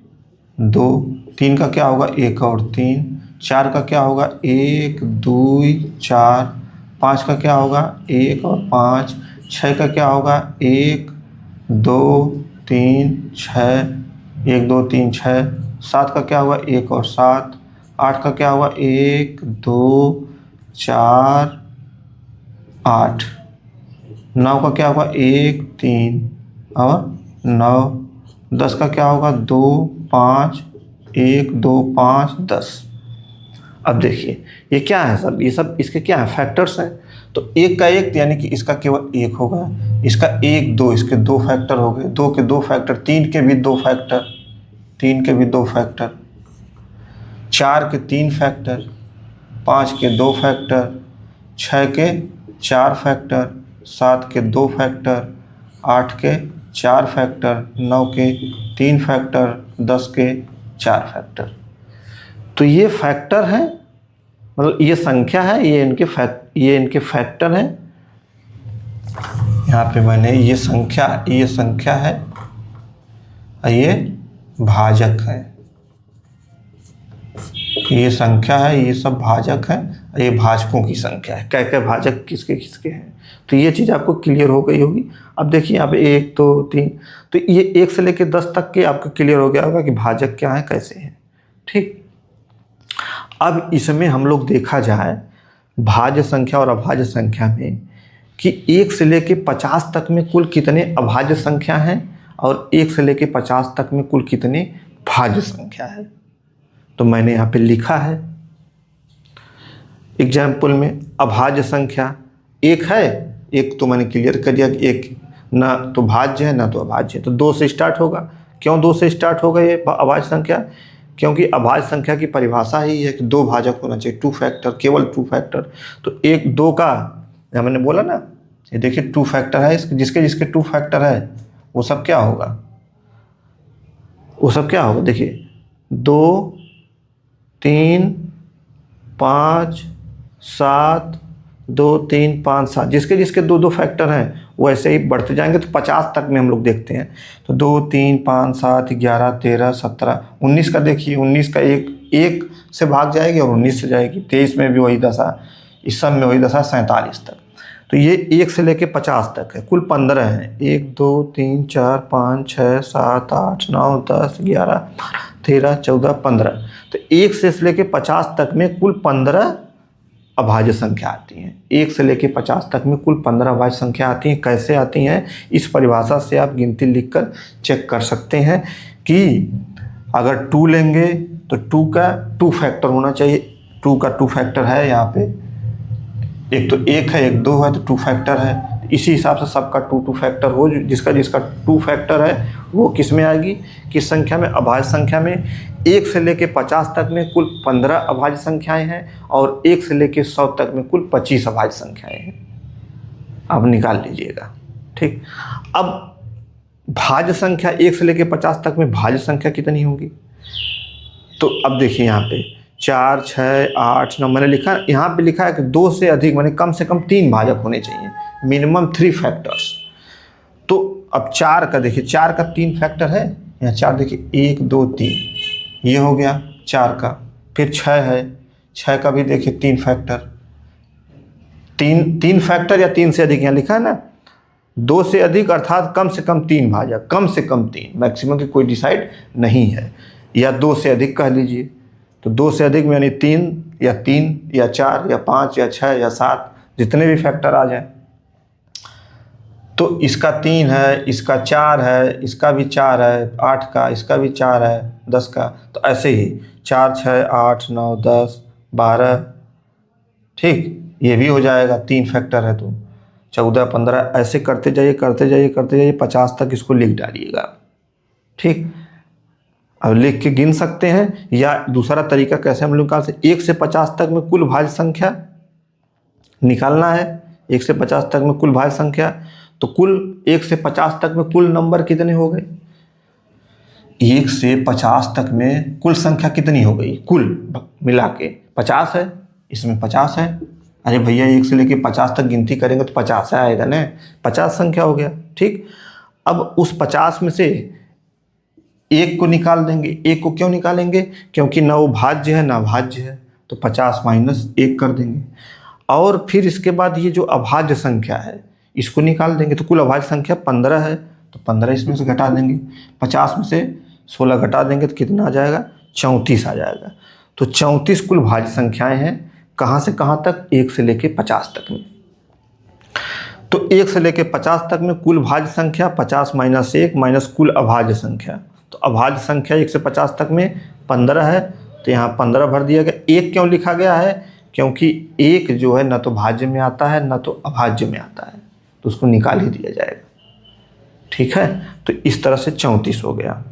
2। 3 का क्या होगा, 1 और 3। 4 का क्या होगा, 1 2 4। 5 का क्या होगा, 1 और 5। 6 का क्या होगा, 1 2 3 6, 1 2 3 6। 7 का क्या होगा, 1 और 7। 8 का क्या होगा, 1 2 4 8। 9 का क्या होगा, 1 3 और 9। 10 का क्या होगा, 2 5, 1 2 5 10। अब देखिए ये क्या है सब, ये सब इसके क्या है, फैक्टर्स हैं। तो 1 का 1 यानी कि इसका केवल 1 होगा। इसका 1 2, इसके 2 फैक्टर हो गए। 2 के 2 फैक्टर, 3 के भी 2 फैक्टर, 3 के भी 2 फैक्टर। 4 के 3 फैक्टर, 5 के 2 फैक्टर, 6 के 4 फैक्टर, 7 के 2 फैक्टर, 8 के 4 फैक्टर, 9 के 3 फैक्टर, 10 के 4 फैक्टर। तो ये फैक्टर हैं, मतलब ये संख्या है, ये इनके फैक्टर हैं। यहाँ पे मैंने ये संख्या है और ये भाजक है। ये संख्या है, ये सब भाजक है और ये भाजकों की संख्या है। क्या भाजक किसके किसके हैं, तो ये चीज़ आपको क्लियर हो गई होगी। अब देखिए यहाँ पे 1 2 3, तो ये 1 से लेकर 10 तक के आपको क्लियर हो गया होगा कि भाजक क्या है, कैसे हैं। ठीक, अब इसमें हम लोग देखा जाए भाज्य संख्या और अभाज्य संख्या में कि 1 से लेकर 50 तक में कुल कितने अभाज्य संख्या हैं और 1 से लेकर 50 तक में कुल कितने भाज्य संख्या है। तो मैंने यहाँ पे लिखा है एग्जाम्पल में, अभाज्य संख्या 1 है। 1 तो मैंने क्लियर कर दिया कि 1 ना तो भाज्य है ना तो अभाज्य है, तो 2 से स्टार्ट होगा। क्यों 2 से स्टार्ट होगा ये अभाज्य संख्या, क्योंकि अभाज्य संख्या की परिभाषा ही है कि 2 भाजक होना चाहिए, 2 फैक्टर, केवल 2 फैक्टर। तो 1 2 का मैंने बोला ना, ये देखिए 2 फैक्टर है, जिसके जिसके 2 फैक्टर है वो सब क्या होगा, देखिए 2 3 5 7, 2 3 5 7, जिसके जिसके 2 2 फैक्टर हैं वो ऐसे ही बढ़ते जाएंगे। तो 50 तक में हम लोग देखते हैं, तो 2 3 5 7 11 13 17 19 का देखिए, 19 का 1 से भाग जाएगी और 19 से जाएगी। 23 में भी वही दशा, इस सब में वही दशा, 47 तक। तो ये 1 से लेके 50 तक है, कुल 15 हैं। 1 2 3 4 5 6 7 8 9 10 11 13 14 15। तो 1 से लेके 50 तक में कुल 15 अभाज्य संख्या आती हैं। 1 से लेके 50 तक में कुल 15 अभाज्य संख्या आती हैं। कैसे आती हैं, इस परिभाषा से आप गिनती लिखकर चेक कर सकते हैं कि अगर 2 लेंगे तो 2 का 2 फैक्टर होना चाहिए। 2 का 2 फैक्टर है, यहाँ पे एक तो 1 है, एक 2 है, तो 2 फैक्टर है। इसी हिसाब से सबका 2 2 फैक्टर हो, जिसका जिसका 2 फैक्टर है वो किस में आएगी, किस संख्या में, अभाज्य संख्या में। 1 से लेके 50 तक में कुल 15 अभाज्य संख्याएं हैं और 1 से लेके 100 तक में कुल 25 अभाज्य संख्याएं हैं। अब निकाल लीजिएगा। ठीक, अब भाज्य संख्या 1 से लेके 50 तक में भाज्य संख्या कितनी होगी, तो अब देखिए यहाँ पे 4 6 8 9 मैंने लिखा, यहाँ पे लिखा है कि 2 से अधिक माने कम से कम 3 भाजक होने चाहिए, मिनिमम 3 फैक्टर्स। तो अब 4 का देखिए, 4 का 3 फैक्टर है, यहाँ 4 देखिए 1 2 3, ये हो गया 4 का। फिर 6 है, 6 का भी देखिए 3 फैक्टर, तीन फैक्टर या 3 से अधिक यहाँ लिखा है ना, 2 से अधिक अर्थात कम से कम 3 भाजक, कम से कम 3, मैक्सिमम की कोई डिसाइड नहीं है, या 2 से अधिक कह लीजिए। तो 2 से अधिक में यानी 3 या 4 या 5 या 6 या 7 जितने भी फैक्टर आ जाए। तो इसका 3 है, इसका 4 है, इसका भी 4 है, 8 का, इसका भी 4 है, 10 का, तो ऐसे ही 4, 6, 8, 9, 10, 12, ठीक, ये भी हो जाएगा, 3 फैक्टर है तो 14, 15, ऐसे करते जाइए 50 तक इसको लिख डालिएगा, ठीक। अब लिख के गिन सकते हैं, या दूसरा तरीका कैसे हम लोग निकाल सकते, 1 से 50 तक में कुल भाज्य संख्या निकालना है। 1 से 50 तक में कुल भाज्य संख्या, तो कुल 1 से 50 तक में कुल नंबर कितने हो गए? 1 से 50 तक में कुल संख्या कितनी हो गई? कुल मिला के 50 है, इसमें 50 है। अरे भैया 1 से लेके 50 तक गिनती करेंगे तो 50 आएगा ना, 50 संख्या हो गया, ठीक। अब उस 50 में से 1 को निकाल देंगे। 1 को क्यों निकालेंगे? क्योंकि ना वो भाज्य है ना अभाज्य है, तो 50 माइनस 1 कर देंगे। और फिर इसके बाद ये जो अभाज्य संख्या है इसको निकाल देंगे, तो कुल अभाज्य संख्या 15 है, तो 15 इसमें से घटा देंगे। 50 में से 16 घटा देंगे तो कितना आ जाएगा? 34 आ जाएगा। तो 34 कुल भाज्य संख्याएं हैं। कहाँ से कहाँ तक? 1 से लेके 50 तक में। तो 1 से लेके 50 तक में कुल भाज्य संख्या 50 माइनस 1 माइनस कुल अभाज्य संख्या। तो अभाज्य संख्या 1 से 50 तक में 15 है, तो यहाँ 15 भर दिया गया। 1 क्यों लिखा गया है? क्योंकि 1 जो है न तो भाज्य में आता है न तो अभाज्य में आता है, तो उसको निकाल ही दिया जाएगा, ठीक है। तो इस तरह से 34 हो गया।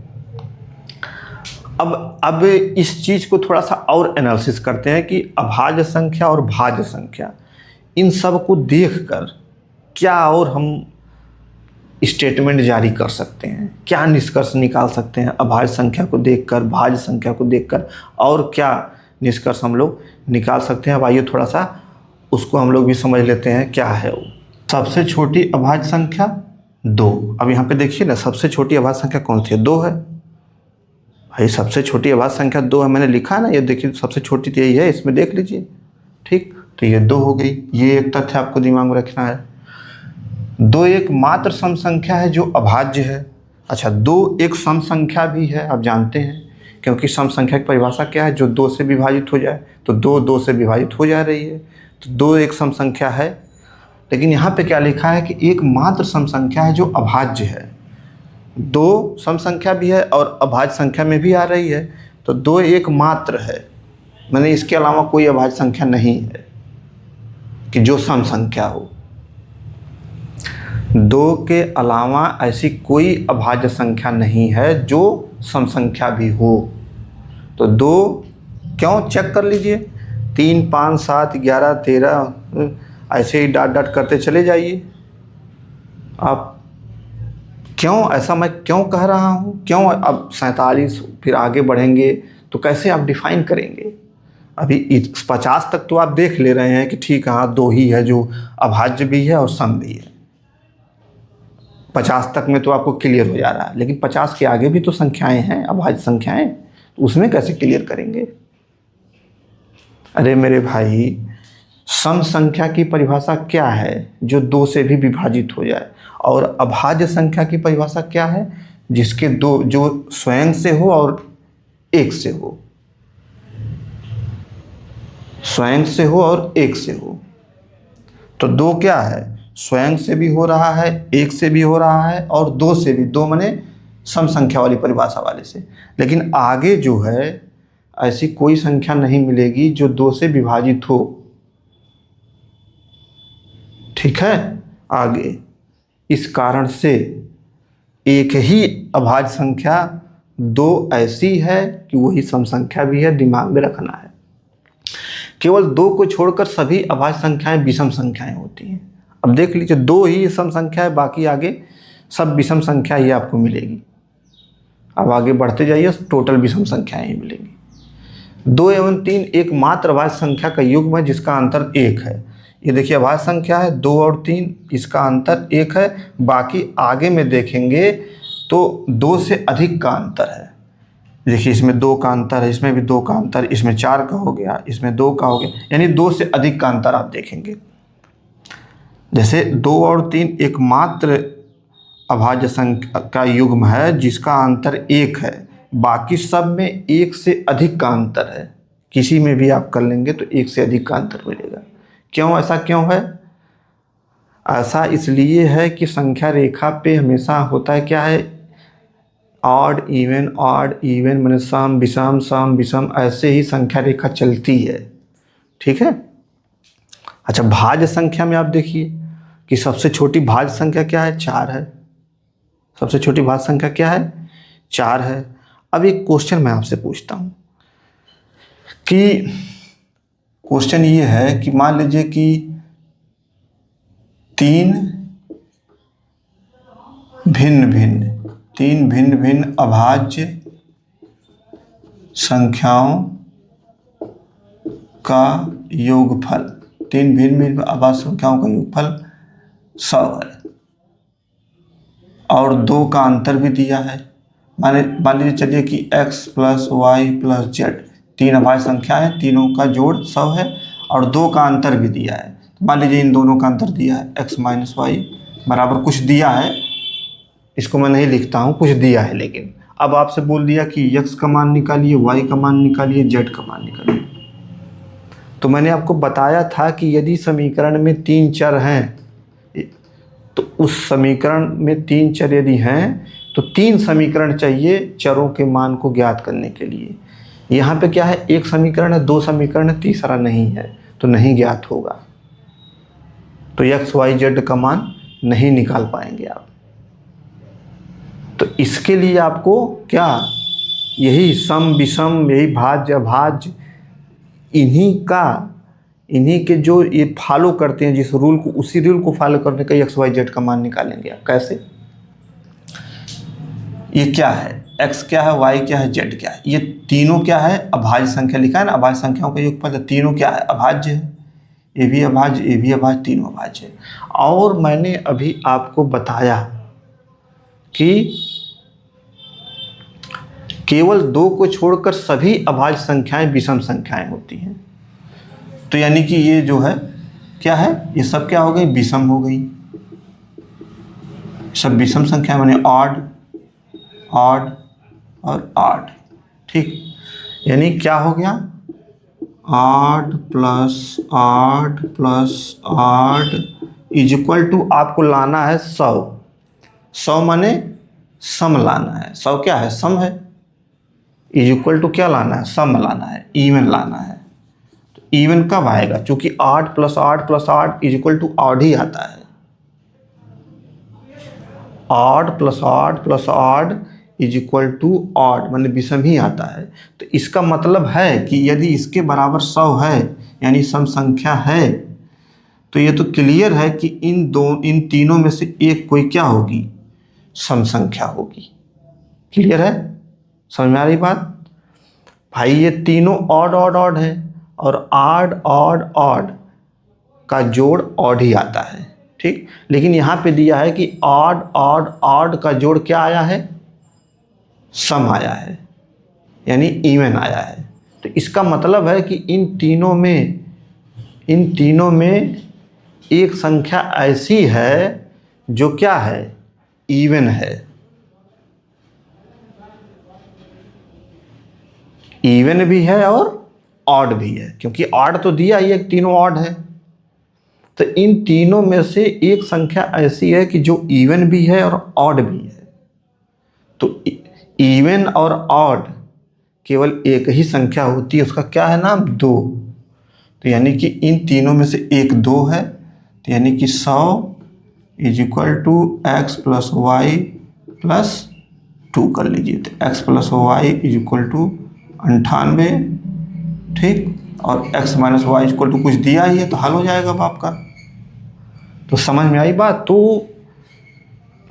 अब इस चीज़ को थोड़ा सा और एनालिसिस करते हैं कि अभाज्य संख्या और भाज्य संख्या, इन सब को देखकर क्या और हम स्टेटमेंट जारी कर सकते हैं, क्या निष्कर्ष निकाल सकते हैं अभाज्य संख्या को देखकर, भाज्य संख्या को देखकर, और क्या निष्कर्ष हम लोग निकाल सकते हैं। अब आइए थोड़ा सा उसको हम लोग भी समझ लेते हैं क्या है वो। सबसे छोटी अभाज्य संख्या 2। अब यहाँ पे देखिए ना, सबसे छोटी अभाज्य संख्या कौन सी है? 2 है भाई, सबसे छोटी अभाज्य संख्या 2 है। मैंने लिखा ना, ये देखिए सबसे छोटी तो यही है, इसमें देख लीजिए, ठीक। तो ये 2 हो गई। ये एक तथ्य आपको दिमाग में रखना है। 2 एक मात्र सम संख्या है जो अभाज्य है। अच्छा, 2 एक सम संख्या भी है, आप जानते हैं, क्योंकि सम संख्या की परिभाषा क्या है? जो 2 से विभाजित हो जाए। तो 2 से विभाजित हो जा रही है, तो 2 एक सम संख्या है। लेकिन यहाँ पे क्या लिखा है कि एक मात्र सम संख्या है जो अभाज्य है। 2 सम संख्या भी है और अभाज्य संख्या में भी आ रही है, तो 2 एक मात्र है, मैंने इसके अलावा कोई अभाज्य संख्या नहीं है कि जो सम संख्या हो। 2 के अलावा ऐसी कोई अभाज्य संख्या नहीं है जो सम संख्या भी हो। तो 2 क्यों? चेक कर लीजिए, 3, 5, 7, 11, 13, ऐसे ही डाट डाट करते चले जाइए आप। क्यों ऐसा मैं क्यों कह रहा हूँ? क्यों? अब 47 फिर आगे बढ़ेंगे तो कैसे आप डिफाइन करेंगे? अभी 50 तक तो आप देख ले रहे हैं कि ठीक है, हाँ 2 ही है जो अभाज्य भी है और सम भी है। 50 तक में तो आपको क्लियर हो जा रहा है, लेकिन 50 के आगे भी तो संख्याएं हैं, अभाज्य संख्याएं, तो उसमें कैसे क्लियर करेंगे? अरे मेरे भाई, सम संख्या की परिभाषा क्या है? जो 2 से भी विभाजित हो जाए। और अभाज्य संख्या की परिभाषा क्या है? जिसके 2 जो स्वयं से हो और 1 से हो, स्वयं से हो और 1 से हो। तो 2 क्या है? स्वयं से भी हो रहा है, 1 से भी हो रहा है, और 2 से भी। 2 माने सम संख्या वाली परिभाषा वाले से। लेकिन आगे जो है ऐसी कोई संख्या नहीं मिलेगी जो 2 से विभाजित हो, ठीक है। आगे इस कारण से एक ही अभाज्य संख्या 2 ऐसी है कि वही सम संख्या भी है, दिमाग में रखना है। केवल 2 को छोड़कर सभी अभाज्य संख्याएं विषम संख्याएं होती हैं। अब देख लीजिए, 2 ही सम संख्या है, बाकी आगे सब विषम संख्या ही आपको मिलेगी। अब आगे बढ़ते जाइए, टोटल विषम संख्याएं ही मिलेंगी। 2 एवं 3 एक मात्र अभाज्य संख्या का युग्म है जिसका अंतर 1 है। ये देखिए अभाज्य संख्या है 2 और 3, इसका अंतर 1 है। बाकी आगे में देखेंगे तो 2 से अधिक का अंतर है। देखिए इसमें 2 का अंतर है, इसमें भी 2 का अंतर, इसमें 4 का हो गया, इसमें 2 का हो गया, यानी 2 से अधिक का अंतर आप देखेंगे। जैसे 2 और 3 एकमात्र अभाज्य संख्या का युग्म है जिसका अंतर 1 है, बाकी सब में 1 से अधिक का अंतर है। किसी में भी आप कर लेंगे तो 1 से अधिक का अंतर मिलेगा। क्यों, ऐसा क्यों है? ऐसा इसलिए है कि संख्या रेखा पे हमेशा होता है क्या है, ऑड इवन मैंने सम विषम ऐसे ही संख्या रेखा चलती है। ठीक है। अच्छा, भाज्य संख्या में आप देखिए कि सबसे छोटी भाज्य संख्या क्या है, 4 है। सबसे छोटी भाज्य संख्या क्या है, 4 है। अब एक क्वेश्चन मैं आपसे पूछता हूँ कि क्वेश्चन ये है कि मान लीजिए कि 3 भिन्न भिन्न अभाज्य संख्याओं का योगफल, 3 भिन्न भिन्न अभाज्य संख्याओं का योगफल 100 है और 2 का अंतर भी दिया है। मान लीजिए चलिए कि x + y + z 3 अभाज्य संख्याएं, तीनों का जोड़ 100 है और 2 का अंतर भी दिया है। मान लीजिए इन दोनों का अंतर दिया है, x - y बराबर कुछ दिया है, इसको मैं नहीं लिखता हूँ, कुछ दिया है। लेकिन अब आपसे बोल दिया कि x का मान निकालिए, y का मान निकालिए, z का मान निकालिए। तो मैंने आपको बताया था कि यदि समीकरण में 3 चर हैं तो उस समीकरण में 3 चर यदि हैं तो 3 समीकरण चाहिए चरों के मान को ज्ञात करने के लिए। यहाँ पे क्या है, 1 समीकरण है, 2 समीकरण है, तीसरा नहीं है, तो नहीं ज्ञात होगा। तो x y z का मान नहीं निकाल पाएंगे आप। तो इसके लिए आपको क्या, यही सम विषम, यही भाज्य अभाज्य, इन्हीं के जो ये फॉलो करते हैं जिस रूल को, उसी रूल को फॉलो करने का x y z का मान निकालेंगे आप। कैसे? ये क्या है, x क्या है, y क्या है, z क्या है, ये तीनों क्या है, अभाज्य संख्या लिखा है ना, अभाज्य संख्याओं का योगफल। तीनों क्या है, अभाज्य है, ये भी अभाज्य, ये भी अभाज्य, तीनों अभाज्य है। और मैंने अभी आपको बताया कि केवल 2 को छोड़कर सभी अभाज्य संख्याएं विषम संख्याएं होती हैं। तो यानी कि ये जो है क्या है, ये सब क्या हो गई, विषम हो गई, सब विषम संख्या, माने ऑड और ऑड। ठीक, यानी क्या हो गया, odd plus odd is equal to, आपको लाना है 100 माने सम लाना है। 100 क्या है, सम है। इज इक्वल टू क्या लाना है, सम लाना है, इवन लाना है। तो इवन कब आएगा, चूंकि 8 + 8 इज इक्वल टू ऑड ही आता है। Odd + odd is equal to odd, माने विषम ही आता है। तो इसका मतलब है कि यदि इसके बराबर 100 है, यानी सम संख्या है, तो ये तो क्लियर है कि इन तीनों में से एक कोई क्या होगी, सम संख्या होगी। क्लियर है, समझ में आ रही बात? भाई ये तीनों ऑड है और ऑड का जोड़ ऑड ही आता है। ठीक, लेकिन यहाँ पे दिया है कि ऑड का जोड़ क्या आया है, सम आया है, यानी इवन आया है। तो इसका मतलब है कि इन तीनों में एक संख्या ऐसी है जो क्या है, इवन है। इवन भी है और ऑड भी है, क्योंकि ऑड तो दिया ही है, तीनों ऑड है। तो इन तीनों में से एक संख्या ऐसी है कि जो इवन भी है और ऑड भी है। तो इवन और ऑड केवल एक ही संख्या होती है, उसका क्या है नाम, 2। तो यानी कि इन तीनों में से एक 2 है, तो यानी कि 100 is equal to x + y + 2 कर लीजिए। तो x + y is equal to 98। ठीक, और x - y इक्वल टू कुछ दिया ही है, तो हल हो जाएगा अब आपका। तो समझ में आई बात? तो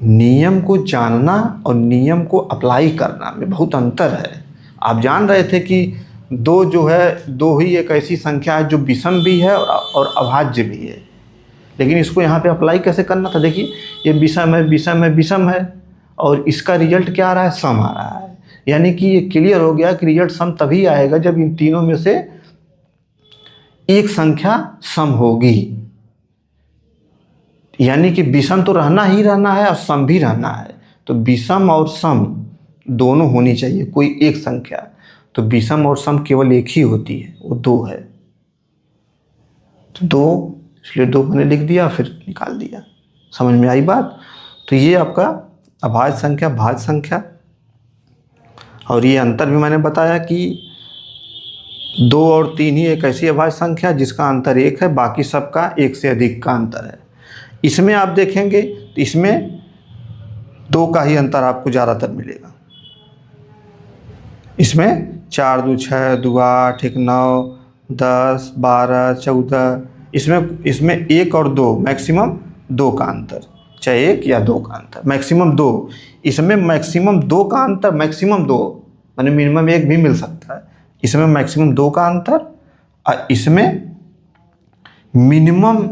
नियम को जानना और नियम को अप्लाई करना में बहुत अंतर है। आप जान रहे थे कि 2 जो है, 2 ही एक ऐसी संख्या है जो विषम भी है और अभाज्य भी है, लेकिन इसको यहाँ पे अप्लाई कैसे करना था? देखिए, ये विषम है और इसका रिजल्ट क्या आ रहा है, सम आ रहा है। यानी कि ये क्लियर हो गया कि रिजल्ट सम तभी आएगा जब इन तीनों में से एक संख्या सम होगी। यानी कि विषम तो रहना ही रहना है और सम भी रहना है। तो विषम और सम दोनों होनी चाहिए कोई एक संख्या। तो विषम और सम केवल एक ही होती है, वो 2 है। तो 2, इसलिए 2 मैंने लिख दिया, फिर निकाल दिया। समझ में आई बात? तो ये आपका अभाज्य संख्या, भाज्य संख्या। और ये अंतर भी मैंने बताया कि 2 और 3 ही एक ऐसी अभाज्य संख्या जिसका अंतर 1 है, बाकी सबका 1 से अधिक का अंतर है। इसमें आप देखेंगे तो इसमें 2 का ही अंतर आपको ज़्यादातर मिलेगा। इसमें 4 2 6, 2 8, 1 9, 10 12 14, इसमें 1 और 2 मैक्सिमम 2 का अंतर, चाहे 1 या 2 का अंतर, मैक्सिमम 2। इसमें मैक्सिमम 2 का अंतर, मैक्सिमम 2 माने मिनिमम 1 भी मिल सकता है। इसमें मैक्सिमम 2 का अंतर और इसमें मिनिमम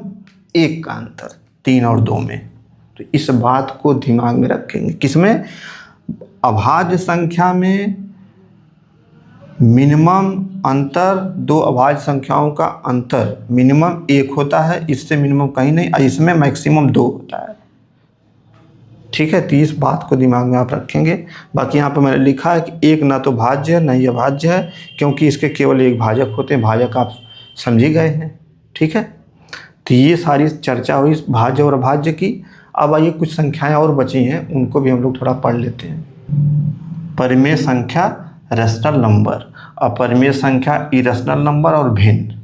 1 का अंतर, 3 और 2 में। तो इस बात को दिमाग में रखेंगे। किसमें? अभाज्य संख्या में मिनिमम अंतर 2 अभाज्य संख्याओं का अंतर मिनिमम 1 होता है, इससे मिनिमम कहीं नहीं, और इसमें मैक्सिमम 2 होता है। ठीक है, तो इस बात को दिमाग में आप रखेंगे। बाकी यहाँ पर मैंने लिखा है कि 1 ना तो भाज्य है ना ही अभाज्य है, क्योंकि इसके केवल एक भाजक होते हैं। भाजक आप समझ ही गए हैं। ठीक है, तो ये सारी चर्चा हुई भाज्य और अभाज्य की। अब आइए कुछ संख्याएं और बची हैं, उनको भी हम लोग थोड़ा पढ़ लेते हैं। परिमेय संख्या, रैशनल नंबर, अपरिमेय संख्या, इरेशनल नंबर और भिन्न।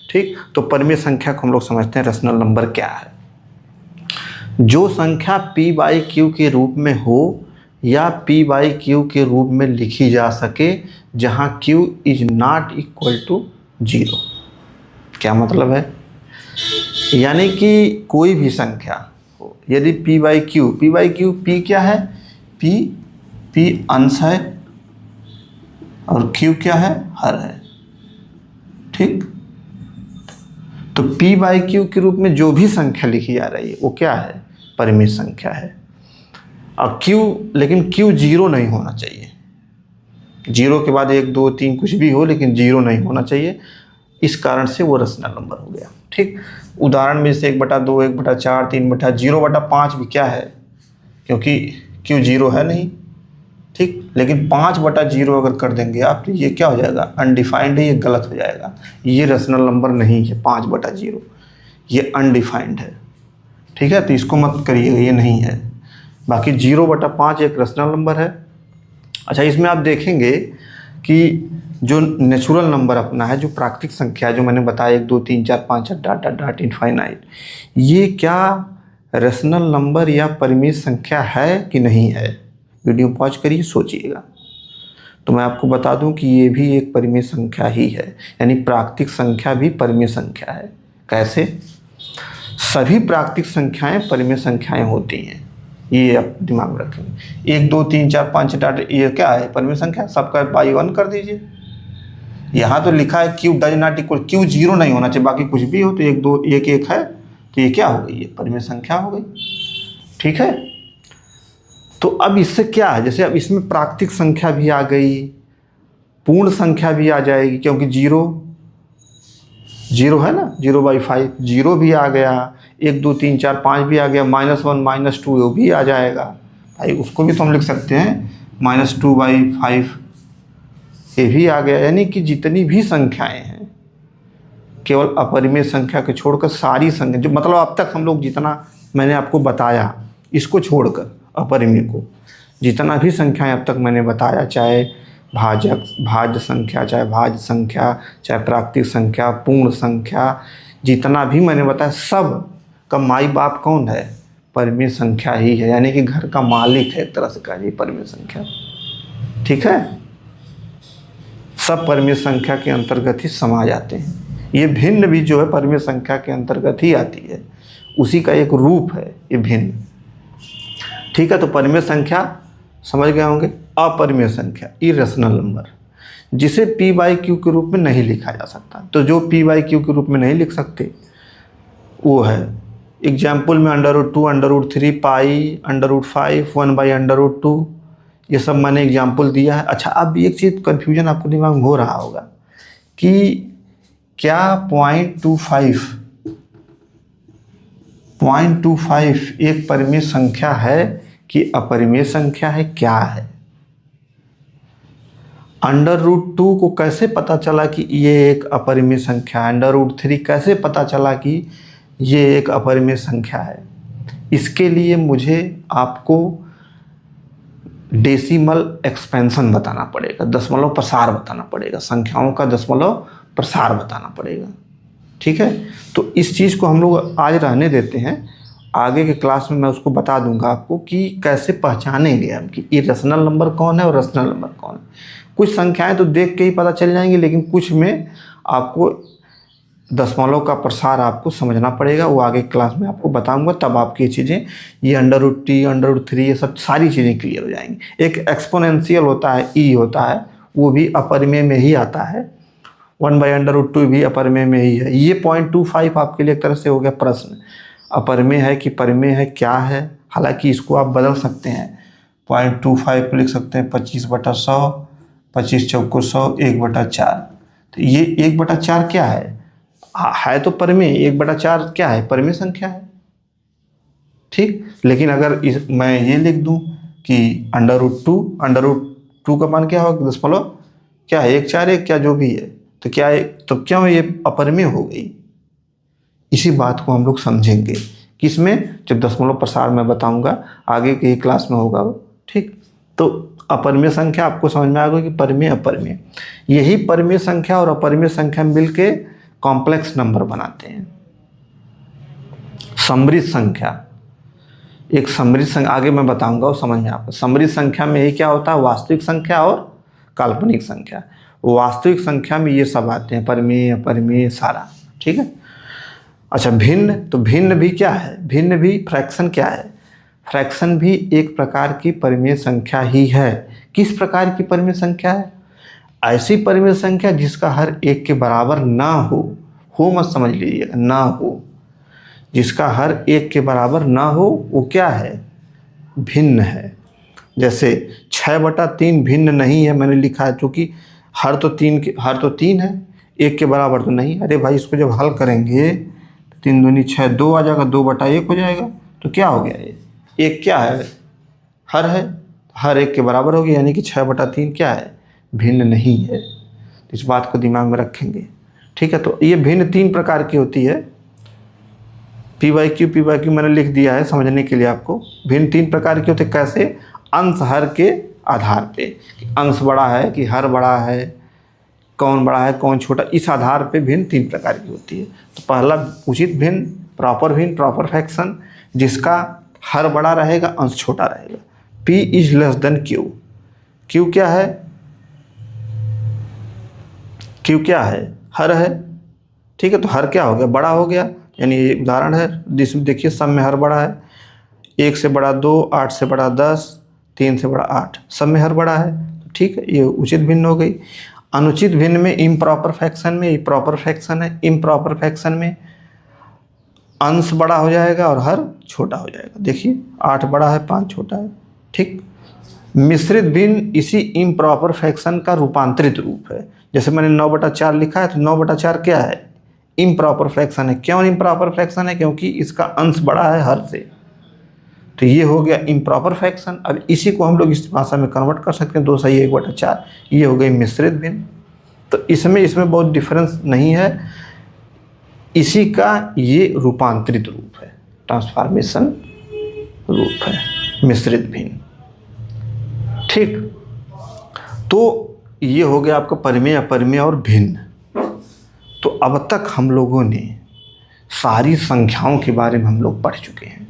ठीक, तो परिमेय संख्या को हम लोग समझते हैं रैशनल नंबर क्या है। जो संख्या p/q के रूप में हो या p/q के रूप में लिखी जा सके जहां q is not equal to 0। क्या मतलब है? यानी कि कोई भी संख्या हो, यदि p/q p क्या है? p अंश है और q क्या है? हर है। ठीक, तो p/q के रूप में जो भी संख्या लिखी जा रही है वो क्या है? परिमेय संख्या है। और q, लेकिन q 0 नहीं होना चाहिए। 0 के बाद 1 2 3 कुछ भी हो, लेकिन 0 नहीं होना चाहिए। इस कारण से वो रैशनल नंबर हो गया। ठीक, उदाहरण में जैसे 1/2, 1/4, 3/0/5 भी क्या है? क्योंकि q 0 है नहीं। ठीक, लेकिन 5/0 अगर कर देंगे आप तो ये क्या हो जाएगा? अनडिफाइंड है, ये गलत हो जाएगा। ये रैशनल नंबर नहीं है 5/0, ये अनडिफाइंड है। ठीक है, तो इसको मत करिएगा, ये नहीं है। बाकी 0/5 एक रैशनल नंबर है। अच्छा, इसमें आप देखेंगे कि जो नेचुरल नंबर अपना है, जो प्राकृतिक संख्या जो मैंने बताया 1 2 3 4 5 डॉट डॉट डॉट इनफाइनाइट, ये क्या रैशनल नंबर या परिमेय संख्या है कि नहीं है? वीडियो पॉज करिए, सोचिएगा। तो मैं आपको बता दूं कि ये भी एक परिमेय संख्या ही है, यानी प्राकृतिक संख्या भी परिमेय संख्या है। कैसे? सभी प्राकृतिक संख्याएं परिमेय संख्याएं होती हैं, ये आप दिमाग में रखेंगे। 1 2 3 4 5 डॉट, ये क्या है? परिमेय संख्या। सबका बाई 1 कर दीजिए। यहाँ तो लिखा है q does not equal, q 0 नहीं होना चाहिए, बाकी कुछ भी हो तो 1 2 1 1 है, तो ये क्या हो गई? ये परिमेय संख्या हो गई। ठीक है, तो अब इससे क्या है? जैसे अब इसमें प्राकृतिक संख्या भी आ गई, पूर्ण संख्या भी आ जाएगी, क्योंकि 0 है ना, 0/5 0 भी आ गया, 1 2 3 4 5 भी आ गया, -1 -2 वो भी आ जाएगा भाई। उसको भी तो हम लिख सकते हैं -2/5, ये भी आ गया। यानी कि जितनी भी संख्याएं हैं, केवल अपरिमेय संख्या को छोड़कर सारी संख्या, जो मतलब अब तक हम लोग जितना मैंने आपको बताया, इसको छोड़कर अपरिमेय को, जितना भी संख्याएं अब तक मैंने बताया, चाहे भाज्य संख्या, चाहे भाज्य संख्या, चाहे प्राकृतिक संख्या, पूर्ण संख्या, जितना भी मैंने बताया, सब का माई बाप कौन है? परिमेय संख्या ही है। यानी कि घर का मालिक है, एक तरह से कहिए परिमेय संख्या। ठीक है, सब परिमेय संख्या के अंतर्गत ही समा जाते हैं। ये भिन्न भी जो है परिमेय संख्या के अंतर्गत ही आती है, उसी का एक रूप है ये भिन्न। ठीक है, तो परिमेय संख्या समझ गए होंगे। अपरिमेय संख्या, इरेशनल नंबर, जिसे p/q के रूप में नहीं लिखा जा सकता। तो जो p/q के रूप में नहीं लिख सकते वो है, एग्जाम्पल में √2, √3, पाई, √5, 1/√2, ये सब मैंने एग्जाम्पल दिया है। अच्छा, अब एक चीज़ कन्फ्यूजन आपको दिमाग में हो रहा होगा कि क्या 0.25 0.25 एक परिमेय संख्या है कि अपरिमेय संख्या है, क्या है? √2 को कैसे पता चला कि ये एक अपरिमेय संख्या है? √3 कैसे पता चला कि ये एक अपरिमेय संख्या है? इसके लिए मुझे आपको डेसिमल एक्सपेंशन बताना पड़ेगा, दशमलव प्रसार बताना पड़ेगा, संख्याओं का दशमलव प्रसार बताना पड़ेगा। ठीक है, तो इस चीज़ को हम लोग आज रहने देते हैं, आगे के क्लास में मैं उसको बता दूंगा आपको कि कैसे पहचानेंगे हम कि इरेशनल नंबर कौन है और रेशनल नंबर कौन है। कुछ संख्याएं तो देख के ही पता चल जाएंगी, लेकिन कुछ में आपको दशमलव का प्रसार आपको समझना पड़ेगा, वो आगे क्लास में आपको बताऊंगा, तब आपकी चीज़ें ये √t √3 ये सब सारी चीज़ें क्लियर हो जाएंगी। एक एक्सपोनेंशियल होता है, e होता है, वो भी अपरिमेय में ही आता है, 1/√2 भी अपरिमेय में ही है। ये 0.25 आपके लिए एक तरह से हो गया प्रश्न, अपरिमेय है कि परिमेय है, क्या है? हालांकि इसको आप बदल सकते हैं, 0.25 को लिख सकते हैं 25/100, 25 चौको 100, 1/4। तो ये 1/4 क्या है तो परिमेय, 1/4 क्या है? परिमेय संख्या है। ठीक, लेकिन अगर मैं ये लिख दूं कि √2 का मान क्या होगा? दशमलव क्या है? 141 क्या जो भी है, तो क्या है? तो क्यों ये अपरिमेय हो गई? इसी बात को हम लोग समझेंगे किसमें, जब दशमलव प्रसार में बताऊंगा, आगे की क्लास में होगा वो। ठीक, तो अपरिमेय संख्या आपको समझ में आ गई कि परिमेय अपरिमेय, यही परिमेय संख्या और अपरिमेय संख्या मिलके कॉम्प्लेक्स नंबर बनाते हैं। समृद्ध संख्या, एक समृद्ध संख्या आगे मैं बताऊंगा, वो समझ में आपको। समृद्ध संख्या में ये क्या होता है? वास्तविक संख्या और काल्पनिक संख्या। वास्तविक संख्या में ये सब आते हैं, परिमेय अपरिमेय सारा। ठीक है, अच्छा भिन्न, तो भिन्न भी क्या है? भिन्न भी फ्रैक्शन क्या है? फ्रैक्शन भी एक प्रकार की परिमेय संख्या ही है। किस प्रकार की परिमेय संख्या है? ऐसी परिमेय संख्या जिसका हर एक के बराबर ना हो मत समझ लीजिएगा, ना हो, जिसका हर एक के बराबर ना हो, वो क्या है? भिन्न है। जैसे 6/3 भिन्न नहीं है, मैंने लिखा है, क्योंकि हर तो 3 है, एक के बराबर तो नहीं। अरे भाई, इसको जब हल करेंगे तो 3 दूनी 6, 2 आ जाएगा, 2/1 हो जाएगा, तो क्या हो गया? ये एक क्या है? हर है, हर एक के बराबर हो गया, यानी कि 6/3 क्या है? भिन्न नहीं है। तो इस बात को दिमाग में रखेंगे। ठीक है, तो ये भिन्न 3 प्रकार की होती है। p/q मैंने लिख दिया है समझने के लिए आपको। भिन्न 3 प्रकार की होते, कैसे? अंश हर के आधार पे, अंश बड़ा है कि हर बड़ा है, कौन बड़ा है कौन छोटा, इस आधार पे भिन्न 3 प्रकार की होती है। तो पहला उचित भिन्न, प्रॉपर फ्रैक्शन, जिसका हर बड़ा रहेगा अंश छोटा रहेगा। p is less than q। q क्या है? q क्या है? हर है। ठीक है, तो हर क्या हो गया? बड़ा हो गया। यानी ये उदाहरण है जिसमें देखिए सब में हर बड़ा है, 1 से बड़ा 2, 8 से बड़ा 10, 3 से बड़ा 8, सब में हर बड़ा है। ठीक है, ये उचित भिन्न हो गई। अनुचित भिन्न में इम्प्रॉपर फ्रैक्शन में, ये प्रॉपर फ्रैक्शन है, इम्प्रॉपर फ्रैक्शन में अंश बड़ा हो जाएगा और हर छोटा हो जाएगा। देखिए 8 बड़ा है, 5 छोटा है। ठीक, मिश्रित भिन्न इसी इम्प्रॉपर फ्रैक्शन का रूपांतरित रूप है। जैसे मैंने 9/4 लिखा है, तो 9/4 क्या है? इम्प्रॉपर फ्रैक्शन है। क्यों इम्प्रॉपर फ्रैक्शन है? क्योंकि इसका अंश बड़ा है हर से, तो ये हो गया इम्प्रॉपर फ्रैक्शन। अब इसी को हम लोग इस भाषा में कन्वर्ट कर सकते हैं, 2 सही 1/4, ये हो गई मिश्रित भिन्न। तो इसमें बहुत डिफरेंस नहीं है, इसी का ये रूपांतरित रूप है, ट्रांसफॉर्मेशन रूप है, मिश्रित भिन्न। ठीक, तो ये हो गया आपका परिमेय अपरिमेय और भिन्न। तो अब तक हम लोगों ने सारी संख्याओं के बारे में हम लोग पढ़ चुके हैं।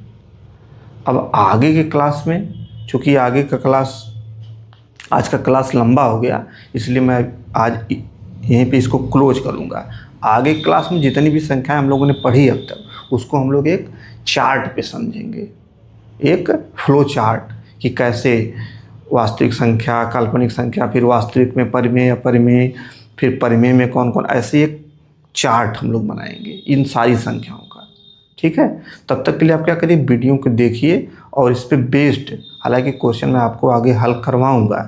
अब आगे के क्लास में, चूँकि आगे का क्लास, आज का क्लास लंबा हो गया, इसलिए मैं आज यहीं पे इसको क्लोज करूँगा। आगे क्लास में जितनी भी संख्याएं हम लोगों ने पढ़ी अब तक, उसको हम लोग एक चार्ट पे समझेंगे, एक फ्लो चार्ट, कि कैसे वास्तविक संख्या, काल्पनिक संख्या, फिर वास्तविक में परिमेय अपरिमेय, फिर परिमेय में कौन कौन, ऐसे एक चार्ट हम लोग बनाएंगे इन सारी संख्याओं का। ठीक है, तब तक के लिए आप क्या करिए, वीडियो को देखिए और इस पे बेस्ड, हालांकि क्वेश्चन मैं आपको आगे हल करवाऊंगा,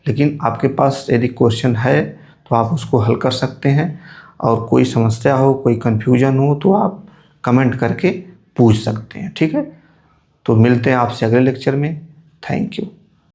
लेकिन आपके पास यदि क्वेश्चन है तो आप उसको हल कर सकते हैं। और कोई समस्या हो, कोई कन्फ्यूजन हो, तो आप कमेंट करके पूछ सकते हैं। ठीक है, तो मिलते हैं आपसे अगले लेक्चर में। Thank you.